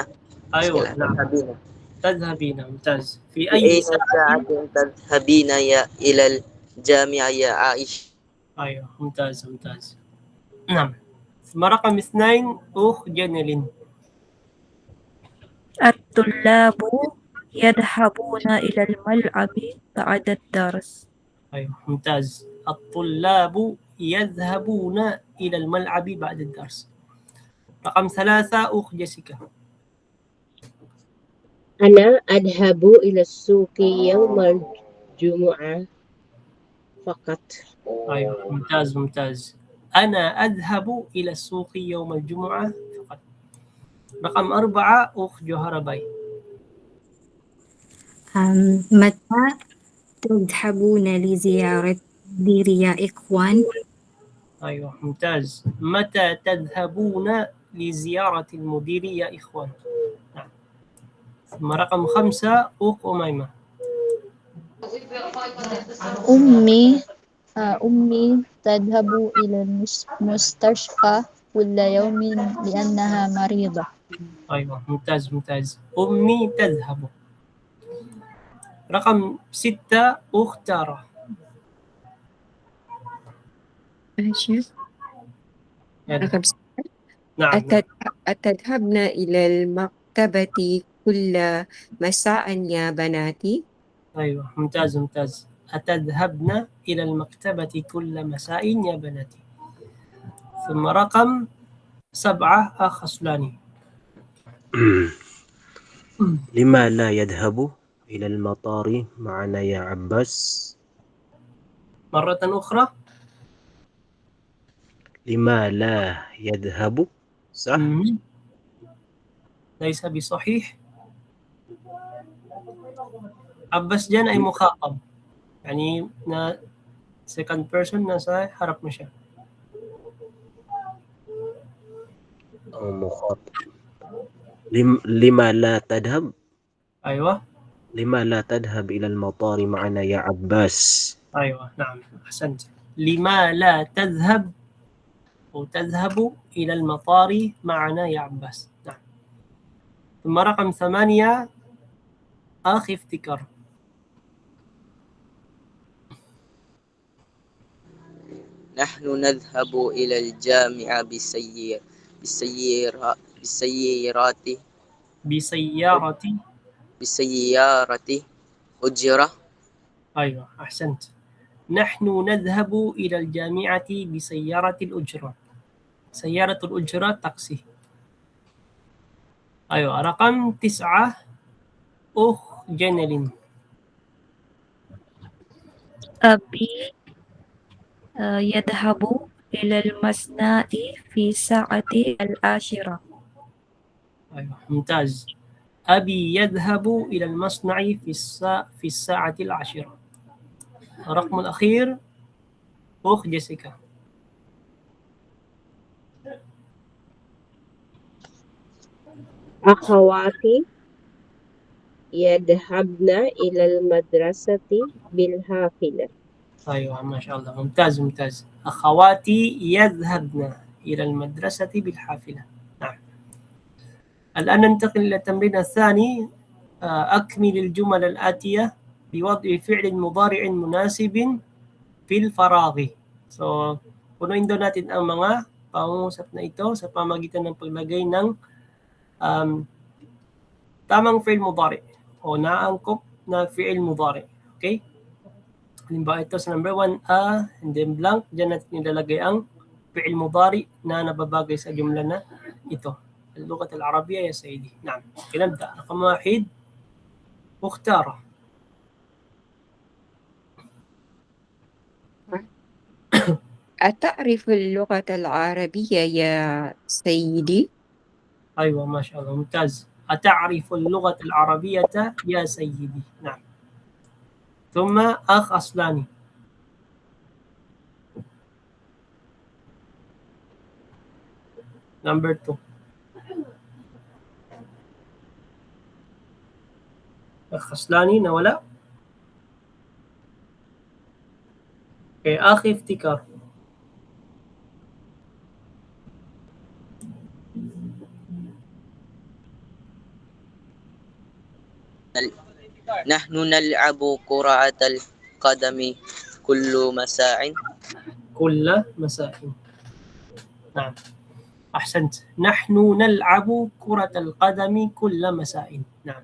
ايوه نعم تذهبين تذهبين ممتاز في أي اي ساعة تذهبين إلى الجامعة يا عائشة؟ ايوه ممتاز ممتاز. نعم. رقم 2 اخ جنلين. الطلاب يذهبون إلى الملعب بعد الدرس. ايوه ممتاز. الطلاب يذهبون الى الملعب بعد الدرس. رقم 3 اخ جيسيكا. أنا أذهب إلى السوق يوم الجمعة فقط. ايوه ممتاز ممتاز. انا اذهب الى السوق يوم الجمعة فقط. رقم 4 اخ جوهرباي. متى تذهبون لزيارة دير يا إخوان؟ ايوه ممتاز. متى تذهبون لزيارة المدير يا إخوان؟ نعم. ثم رقم 5 أخ أميمة. أمي تذهب إلى المستشفى كل يوم لأنها مريضة. أيوة ممتاز ممتاز. أمي تذهب. رقم 6 أخ تارة. رقم نعم. أتذهبن إلى المكتبة كل مساء يا بناتي؟ أيوة ممتاز ممتاز. أتذهبن إلى المكتبة كل مساء يا بناتي. ثم رقم 7 أخ سلاني. لما لا يذهب إلى المطار معنا يا عباس؟ مرة أخرى. لما لا يذهب صح؟ ليس بصحيح. عباس جان أي مخاطب. يعني na second person nasa harap mo siya. مخاطب. لما لا تذهب؟ أيوة. لما لا تذهب إلى المطار معنا يا عباس؟ أيوة نعم أحسنت. لما لا تذهب أو تذهب إلى المطار معنا يا عباس. نعم. ثم رقم 8 أخي افتكر. نحن نذهب إلى الجامعة بسيارة. بسيارة أجرة. أيوة أحسنت. نحن نذهب إلى الجامعة بسيارة الأجرة. سيارة الأجرة تاكسي. أيوة رقم 9 أخ جنل. أبي يذهب إلى المصنع في الساعة 10. أيوة ممتاز. أبي يذهب إلى المصنع في الساعة 10. الرقم الأخير أخ جيسيكا. أخواتي يذهبن إلى المدرسة بالحافلة. أيوة ما شاء الله ممتاز ممتاز. أخواتي يذهبن إلى المدرسة بالحافلة. نعم. الآن ننتقل إلى التمرين الثاني. أكمل الجمل الآتية بوضع فعل مضارع مناسب في الفراغ. So, punuin daw natin ang mga pangungusap na ito sa pamagitan ng paglagay ng tamang fi'il mudari o naangkop na fi'il mudari. Okay? Halimbawa ito sa number 1, and then blank. Diyan natin nilalagay ang fi'il mudari na nababagay sa jumla na ito. اللغة العربية يا سيدي. نعم. نبدأ. رقم 1 مختارة. أتعرف اللغة العربية يا سيدي؟ أيوة ما شاء الله ممتاز. أتعرف اللغة العربية يا سيدي. نعم. ثم أخ أصلاني. Number 2. أخ أصلاني نولا. Okay, أخي افتكار. نحن نلعب كرة القدم كل مساء. كل مساء. نعم أحسنت. نحن نلعب كرة القدم كل مساء. نعم.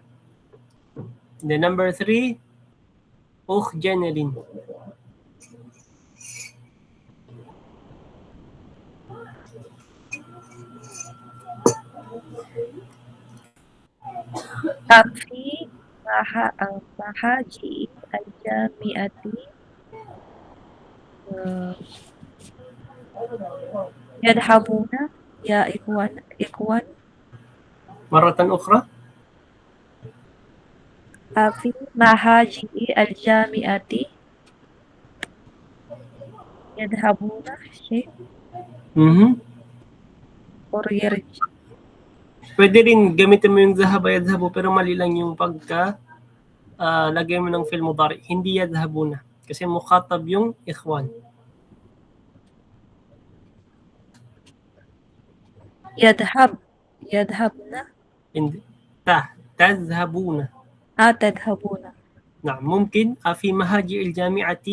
The number 3 أخ جنرين. أخي محاجي الجامعة يذهبون يا إخوان. مرة أخرى. في محاجي الجامعة يذهبون شيء or يرجع. Pwede rin gamitin mo yung zahaba yadhabu pero mali lang yung pagka lagay mo ng fi'il mudari. Hindi yadhabuna kasi mukhatab yung ikhwan. يذهبنا. hindi. تذهبون. تذهبون. نعم ممكن في مهاجع الجامعة.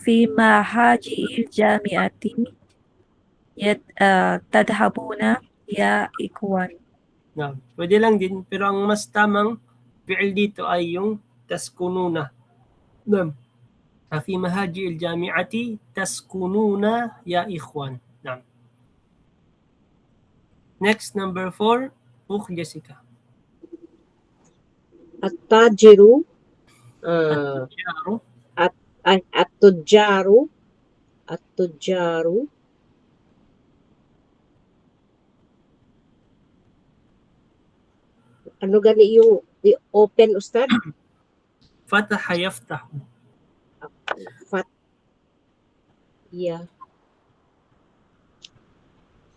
في مهاجع الجامعة تذهبون يا إخوان. Naam. Pwede lang din, pero ang mas tamang fi'il dito ay yung taskununa. Naam. في مهاجع الجامعة تسكنون يا إخوان. نعم. Next, number 4, أخ جيسيكا. التاجر التجار. التجار ano gani yung open ustad? فتح يفتح. Yeah.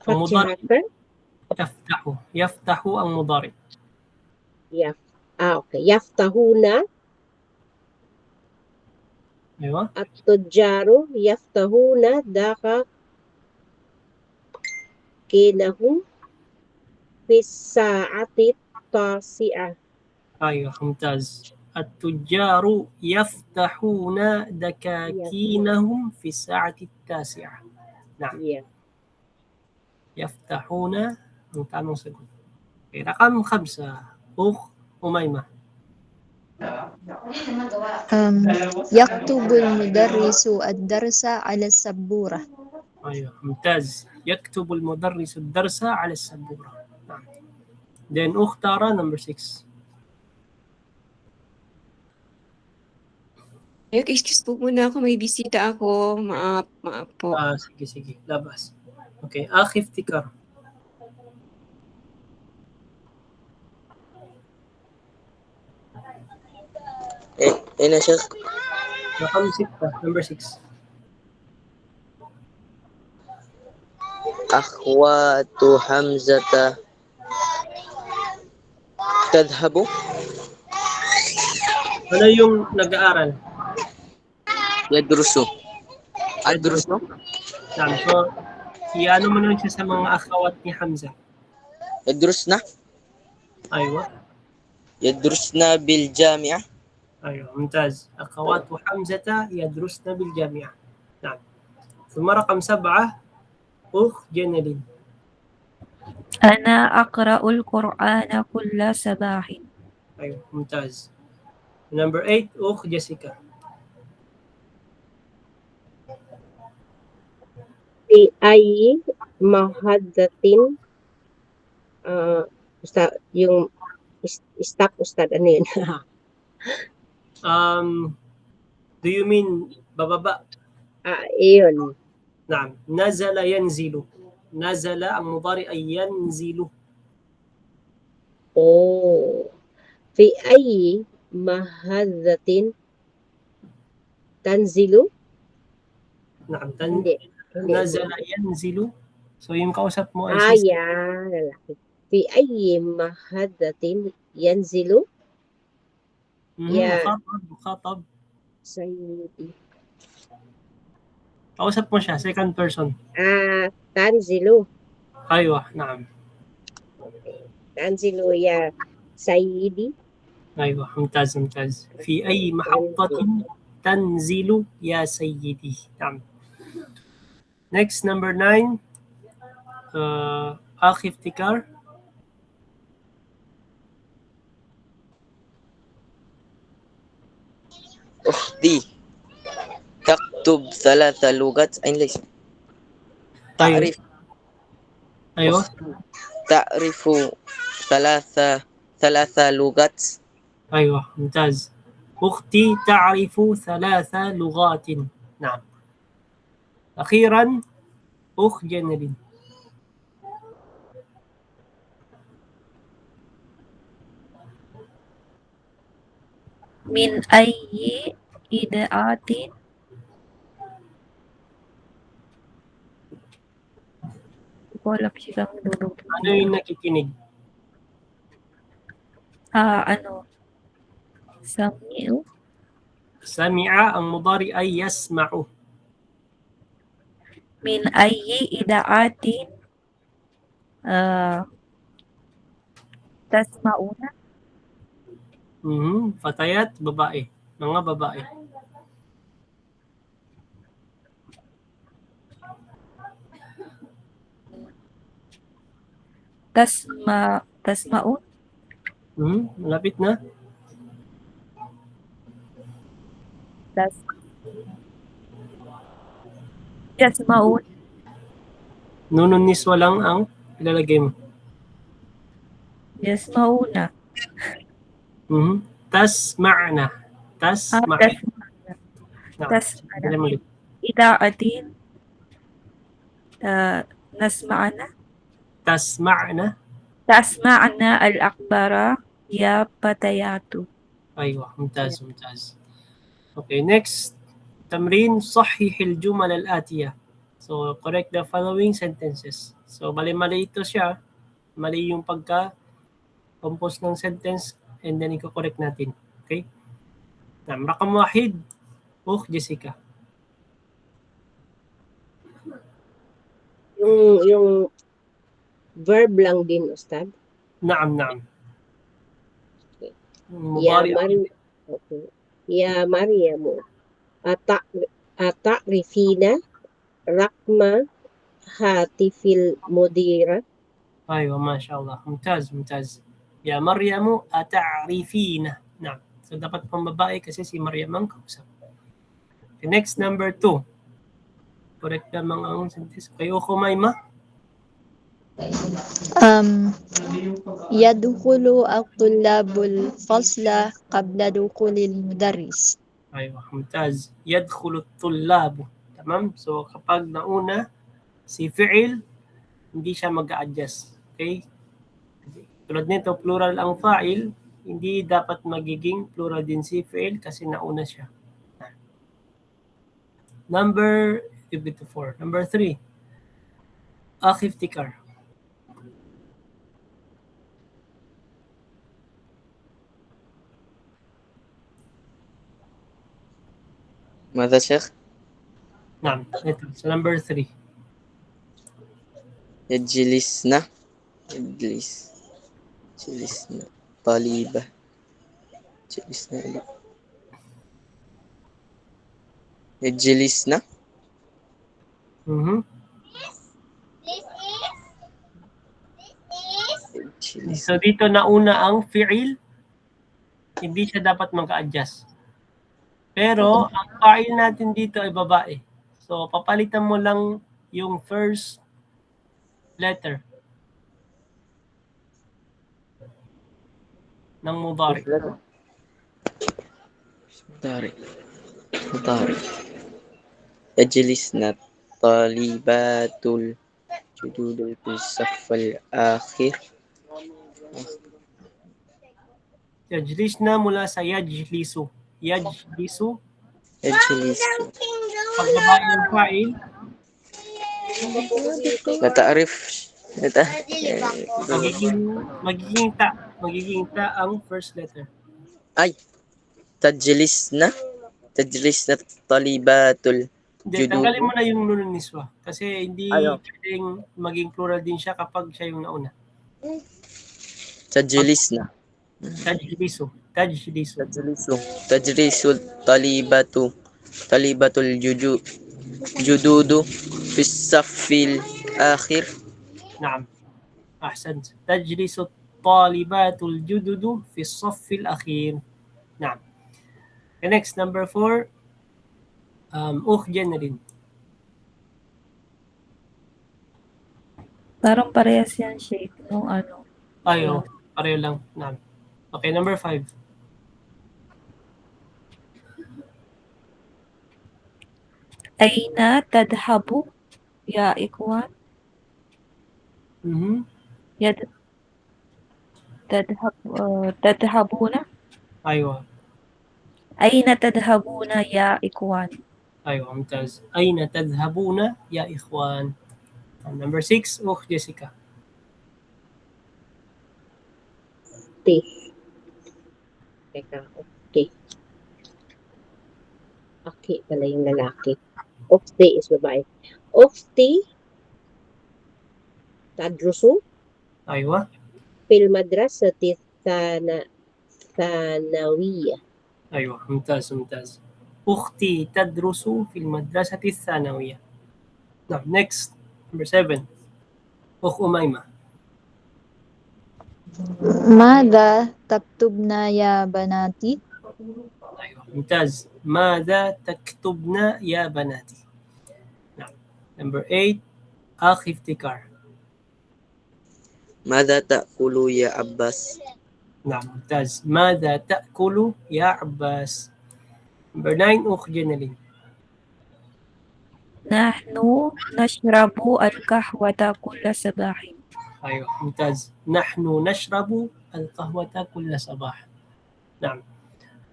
المضارع فتحة. يفتح. يفتح ang mudari. Yeah. Okay. Yaftahuna أيوة. at-tujjaru yaftahuna dakakinahum fi sa'ati tasi'ah. أيوة ممتاز. التجار يفتحون دكاكينهم في الساعة التاسعة. نعم. Yeah. يفتحون. ang tamang sagot. Okay, رقم 5 أخ أميمة. يكتب المدرس الدرس على السبورة. أيوة ممتاز. يكتب المدرس الدرس على السبورة. نعم. Then أخت تارا number 6. Excuse po muna ako, may bisita ako. Maap po. sige labas. Okay, أخي افتكار. أين يا شيخ؟ رقم 6 number 6. أخوات حمزة تذهب. Ano yung nag-aaral? يدرس. أدرس. Na'am. So, iano mo naman siya sa mga akhawat ni Hamza. يدرسنا. أيوة. يدرسنا بالجامعة. أيوة ممتاز. أخوات حمزة يدرسن بالجامعة. نعم. ثم رقم 7 أخ جنلين. أنا أقرأ القرآن كل صباح. أيوة ممتاز. Number 8 أخ جيسيكا. Fi ayyi mahaddatin Ustad, yung stop Ustad, ano yun? Do you mean bababa? Iyon. نعم. نزل ينزل. نزل ang mudari ay yanzilu. Oh. Fi ayyi mahaddatin tanzilu? نعم. Hindi. نزل ينزل. So yung kausap mo ay si Yan. Lalaki. Fi ayyi mahaddatin yanzilu? Yeah. mukhatab. Sayyidi. Kausap mo siya, second person. Tanzilu. أيوة نعم. Tanzilu ya Sayyidi. أيوة ممتاز ممتاز. في أي محطة تنزل يا سيدي. نعم. Next number 9 أخي افتكار. أختي تكتب 3 لغات. أين ليش؟ تعرف. أيوة. تعرف 3 لغات. أيوة ممتاز. أختي تعرف 3 لغات. نعم. أخيرا أخ جنرين. من أي إدعاء ko alam silang lulog. Ano yung nakikinig? Ano? Sami'u? Sami'a ang mudari ay yasma'u. Min ayyi idaatin tasmauna? Fatayat, babae. Mga babae. Tasmaun? Malapit na. Tasmaun? Nunun niswa lang ang ilalagay mo. Yasmauna. Tasma'na. Tasma'na. Tasma'na. Idaatin nasma'ana? Tasma'na. Tasma'na al-akbara ya patayatu. أيوة ممتاز ممتاز. Okay, next تمرين صحح الجمل الآتية. So correct the following sentences. So mali-mali ito siya. Mali yung pagka-compose ng sentence and then i-correct natin. Okay? Rakam wahid, Jessica. Yung verb lang din, Ustad. Naam. Ya Mudari. Maryam. Okay. Ya Maryamu. Ta'rifina rakma hatifil mudira. أيوة ما شاء الله ممتاز يا مريم أتعرفين نعم so dapat pambabae kasi si Maryam ang kausap. Okay, next number 2 correct lamang ang sentence kayo Kumayma. يدخل الطلاب الفصل قبل دخول المدرس. أيوة ممتاز يدخل الطلاب tamam so kapag nauna si fi'il hindi siya mag-a-adjust. Okay? Tulad nito, plural ang fa'il, hindi dapat magiging plural din si fi'il kasi nauna siya. Number 4. Number 3. Akhi iftikar. ماذا شيخ؟ Naam, ito. So number 3. يجلسنا طالبة يجلسنا Mhm. يجلس So dito nauna ang fi'il, hindi siya dapat mag-adjust. Pero ang fa'il natin dito ay babae. So papalitan mo lang yung first letter ng mudari. مضارع يجلسنا طالبات الجدود في الصف الآخر Yajlisna mula sa yajlisu. Yajlisu, يجلس pag babae ang fa'il, لا تعرف magiging ta ang first letter. أي تجلسنا طالبات Hindi, الجدود tanggalin mo na yung nunun niswa. Kasi hindi Ayaw. pwedeng maging plural din siya kapag siya yung nauna. تجلسنا Tajlisu. تجلس طالبة الجدود في الصف الآخر نعم. أحسنت. تجلس الطالبات الجدد في الصف الأخير. نعم. The next, number 4. Generin. Parang parehas yan, Sheikh, nung ano. Ayo, pareho lang. Naam. Okay, number 5. Aina tadhabu ya ikwan? Mhm. Tadhabuna? Aywa. Aina tadhabuna ya ikwan? أيوة ممتاز. أين تذهبون يا إخوان؟ Number 6, Jessica. T. Teka, okay. Okay pala yung lalaki. Ukhti is babae. Ukhti tadrusu أيوة. fil madrasati thanawiyah. أيوة ممتاز. أختي تدرس في المدرسة الثانوية. نعم. Next, number 7. أميمة. ماذا تكتبن يا بناتي؟ أيوة ممتاز. ماذا تكتبن يا بناتي؟ نعم. Number 8. أخي افتكار. ماذا تأكل يا عباس؟ نعم ممتاز. ماذا تأكل يا عباس؟ Number 9. جنلين. نحن نشرب القهوة كل صباح. أيوة ممتاز. نحن نشرب القهوة كل صباح. نعم.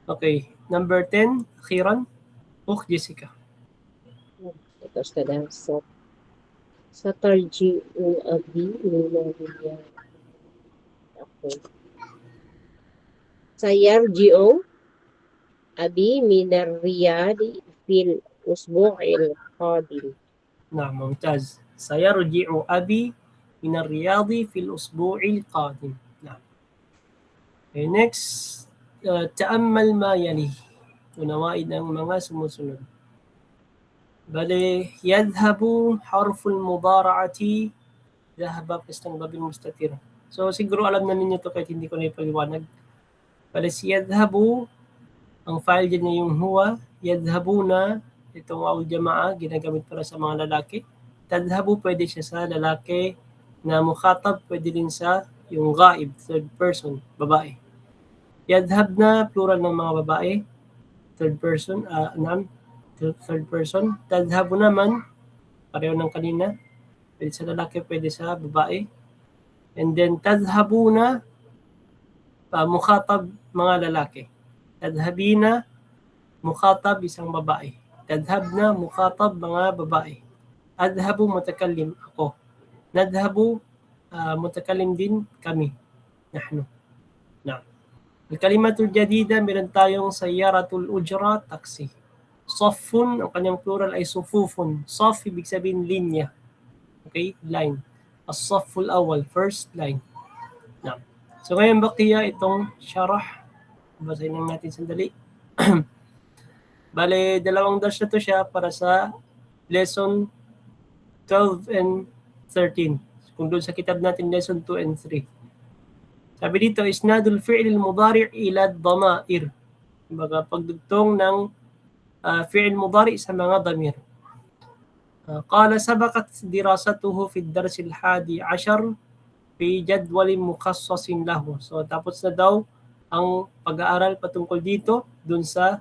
Okay. Number 10. أخيرا جيسيكا. Ito sa tarji'u abi minariya. Okay. سيرجع أبي من الرياض في الأسبوع القادم. نعم ممتاز. سيرجع أبي من الرياض في الأسبوع القادم. نعم. Okay, next, تأمل ما يلي. Unawain ang mga sumusunod. Bale, yadhabu harful mudara'ati dhahaba pistang babil mustatir. So siguro alam na ninyo to kahit hindi ko na ipaliwanag. Bale, si yadhabu, ang file dyan niya yung huwa. Yadhabuna, itong waw jama'a, ginagamit para sa mga lalaki. Tadhabu, pwede siya sa lalaki na mukhatab, pwede din sa yung ghaib, third person, babae. Yadhabna, plural ng mga babae, third person, third person. Tadhabu naman, pareho ng kanina, pwede sa lalaki, pwede sa babae. And then tadhabuna, mukhatab, mga lalaki. Tadhabina, mukhatab, isang babae. Tadhabna, mukhatab, mga babae. Adhabu, mutakallim, ako. Nadhabu, mutakallim din, kami. Nahnu. Nah. Al-kalimatul jadida, meron tayong sayyaratul ujra, taksi. Saffun, ang kanyang plural ay sufufun. Saf, ibig sabihin linya. Okay, line. As-safful awal, first line. Nah. So ngayon bakiya itong syarah. Basahin lang natin sandali. Bale, dalawang dash na to siya para sa lesson 12 and 13. Kung doon sa kitab natin, lesson 2 and 3. Sabi dito, isnadul fi'l al-mudari' ila ad-dama'ir. Kumbaga, pagdugtong ng fi'l mudari' sa mga damir. Qala sabaqat dirasatuhu fi ad-dars al-hadi 10 fi jadwal mukhassasin lahu. So, tapos na daw ang pag-aaral patungkol dito dun sa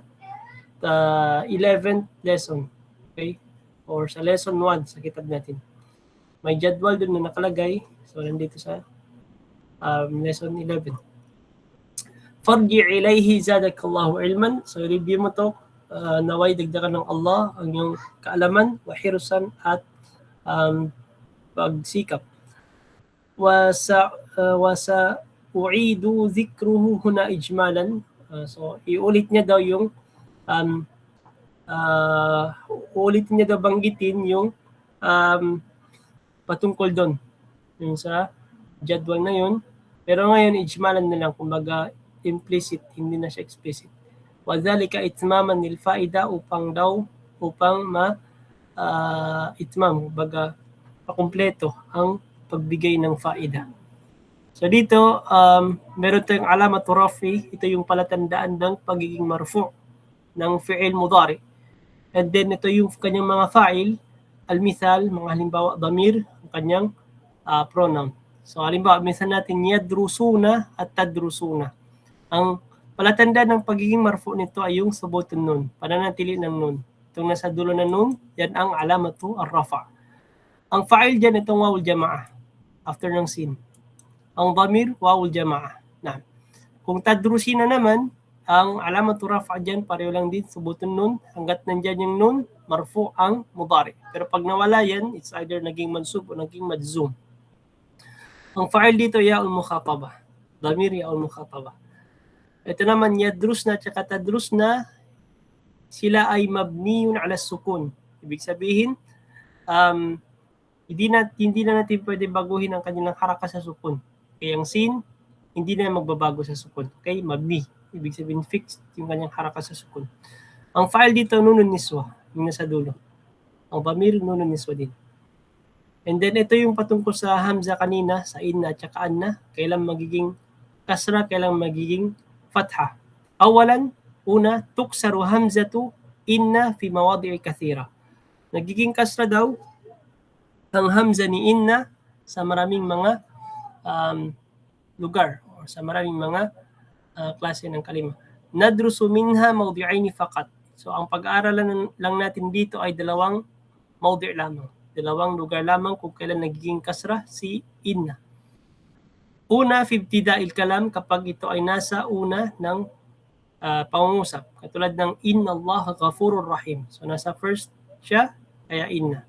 11th lesson. Okay? Or sa lesson 1 sa kitab natin. May jadwal dun na nakalagay. So, nandito sa lesson 11. Farji ilayhi zadakallahu ilman. So, review mo to. Naway dagdagan ng Allah ang iyong kaalaman, wahirusan at pagsikap. Wasa u'idu dhikruhu huna ijmalan. So, iulit niya daw yung ulitin niya daw banggitin yung patungkol doon. Yung sa jadwal na yun. Pero ngayon, ijmalan na lang. Kumbaga, implicit, hindi na siya explicit. Wadhalika itmaman nil faida upang itmam, kumbaga, pakumpleto ang pagbigay ng faida. So dito, meron tayong alamat rafi. Ito yung palatandaan ng pagiging marfu' ng fi'il mudari. And then ito yung kanyang mga fa'il, al-mithal, mga halimbawa, damir, ang kanyang pronoun. So halimbawa, minsan natin yadrusuna at tadrusuna. Ang palatandaan ng pagiging marfu nito ay yung subutun nun, pananatili ng nun. Itong nasa dulo ng nun, yan ang alamatu ar-rafa. Ang fa'il dyan, itong wawul jama'a, after ng sin. Ang damir, wawul jama'a. Na. Kung tadrusina naman, ang alamatu rafa dyan, pareho lang din, subutun nun, hanggat nandyan yung nun, marfu ang mudari. Pero pag nawala yan, it's either naging mansub o naging madzum. Ang fa'il dito, ya'ul mukhataba. Damir, ya'ul mukhataba. Ito naman, yadrusna at tadrusna, sila ay mabniyun ala sukun. Ibig sabihin, hindi na natin pwede baguhin ang kanilang haraka sa sukun. Kaya ang sin, hindi na magbabago sa sukun. Okay, mabni. Ibig sabihin, fixed yung kanyang haraka sa sukun. Ang fa'il dito, nunun niswa, yung nasa dulo. Ang bamir, nunun niswa din. And then, ito yung patungkol sa hamza kanina, sa inna at saka anna. Kailan magiging kasra, kailan magiging fatha. Awalan, una, tuksaru hamzatu inna fi mawadi'i kathira. Nagiging kasra daw ang hamza ni inna sa maraming mga lugar o sa maraming mga klase ng kalima. Nadrusu minha mawdi'aini faqat. So ang pag-aaralan lang natin dito ay dalawang mawdi' lamang. Dalawang lugar lamang kung kailan nagiging kasra si inna. Una, fi ibtida'il kalam, kapag ito ay nasa una ng pangungusap. Katulad ng inna Allah ghafurur rahim. So nasa first siya, kaya inna.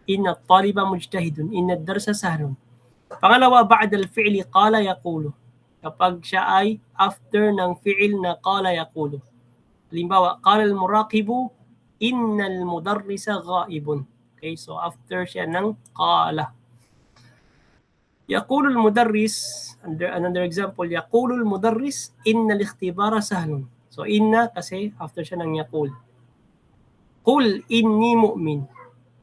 Inna taliba mujtahidun. Inna darsa sahlun. Pangalawa, ba'da al-fi'li qala yaqulu. kapag siya ay after ng fi'il na qala yaqulu. Halimbawa, qala al-muraqibu innal mudarrisa ghaibun. Okay, so after siya ng qala. Yaqulu al-mudarris, another example, yaqulu al-mudarris innal ikhtibara sahlun. So inna kasi after siya ng yaqul. Qul inni mu'min.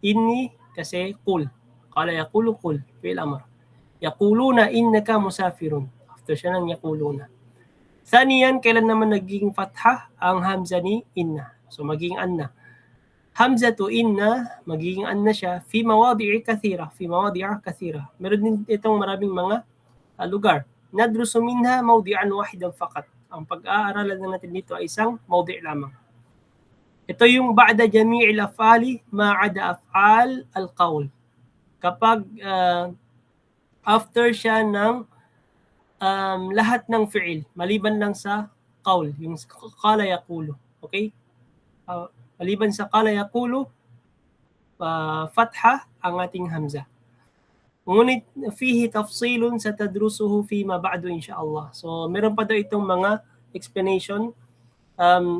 Inni kasi qul. Qala yaqulu qul, fi'il amr. Yaquluna innaka musafirun. After siya ng yaquluna. Thaniyan, kailan naman naging fatha ang hamza ni inna? So magiging anna. Hamza to inna, magiging anna siya fi mawadi'i kathira. Fi mawadi'a kathira. Meron din itong maraming mga lugar. Nadrusu minha mawdi'an wahidan faqat. Ang pag-aaralan na natin dito ay isang mawdi' lamang. Ito yung ba'da jami'il af'ali ma'ada af'al al-qawl. Kapag after siya ng lahat ng fi'il, maliban lang sa qawl, yung qala yaqulu. Okay? Maliban sa qala yaqulu, fatha ang ating hamza. Ngunit fihi tafsilun sa tadrusuhu fi ma ba'du insyaallah. So meron pa daw itong mga explanation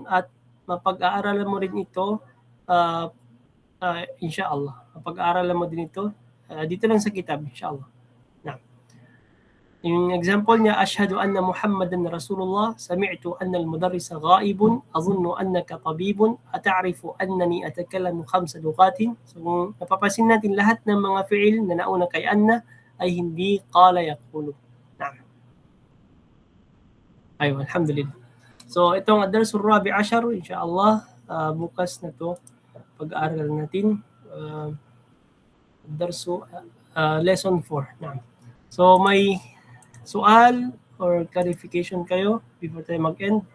at mapag-aaralan mo rin ito insyaallah. Mapag-aaralan mo din ito dito lang sa kitab insyaallah. Nah. Yung example niya, ashhadu anna Muhammadan Rasulullah, sami'tu anna al-mudarrisa ghaibun, azunnu annaka tabibun, ata'rifu annani atakallamu 5 lughatin. So napapansin natin lahat ng mga fi'il na nauna kay anna ay hindi qala yaqulu. Naam. Ayun, alhamdulillah. So itong ad-darsul rabi' ashar, insyaallah bukas na to pag-aaralan natin. Darsu lesson 4. Naam. So may sual or clarification kayo before tayo mag-end?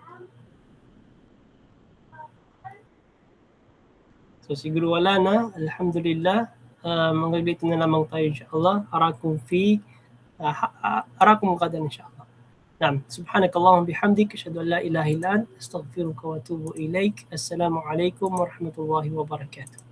So siguro wala na. Alhamdulillah. Hanggang dito na lamang tayo insyaAllah. Arakum qadan insyaAllah. Naam. Subhanakallahumma bihamdik. Asyhadu an la ilaha illa anta astaghfiruka wa atubu ilaik. Assalamu alaikum warahmatullahi wabarakatuh.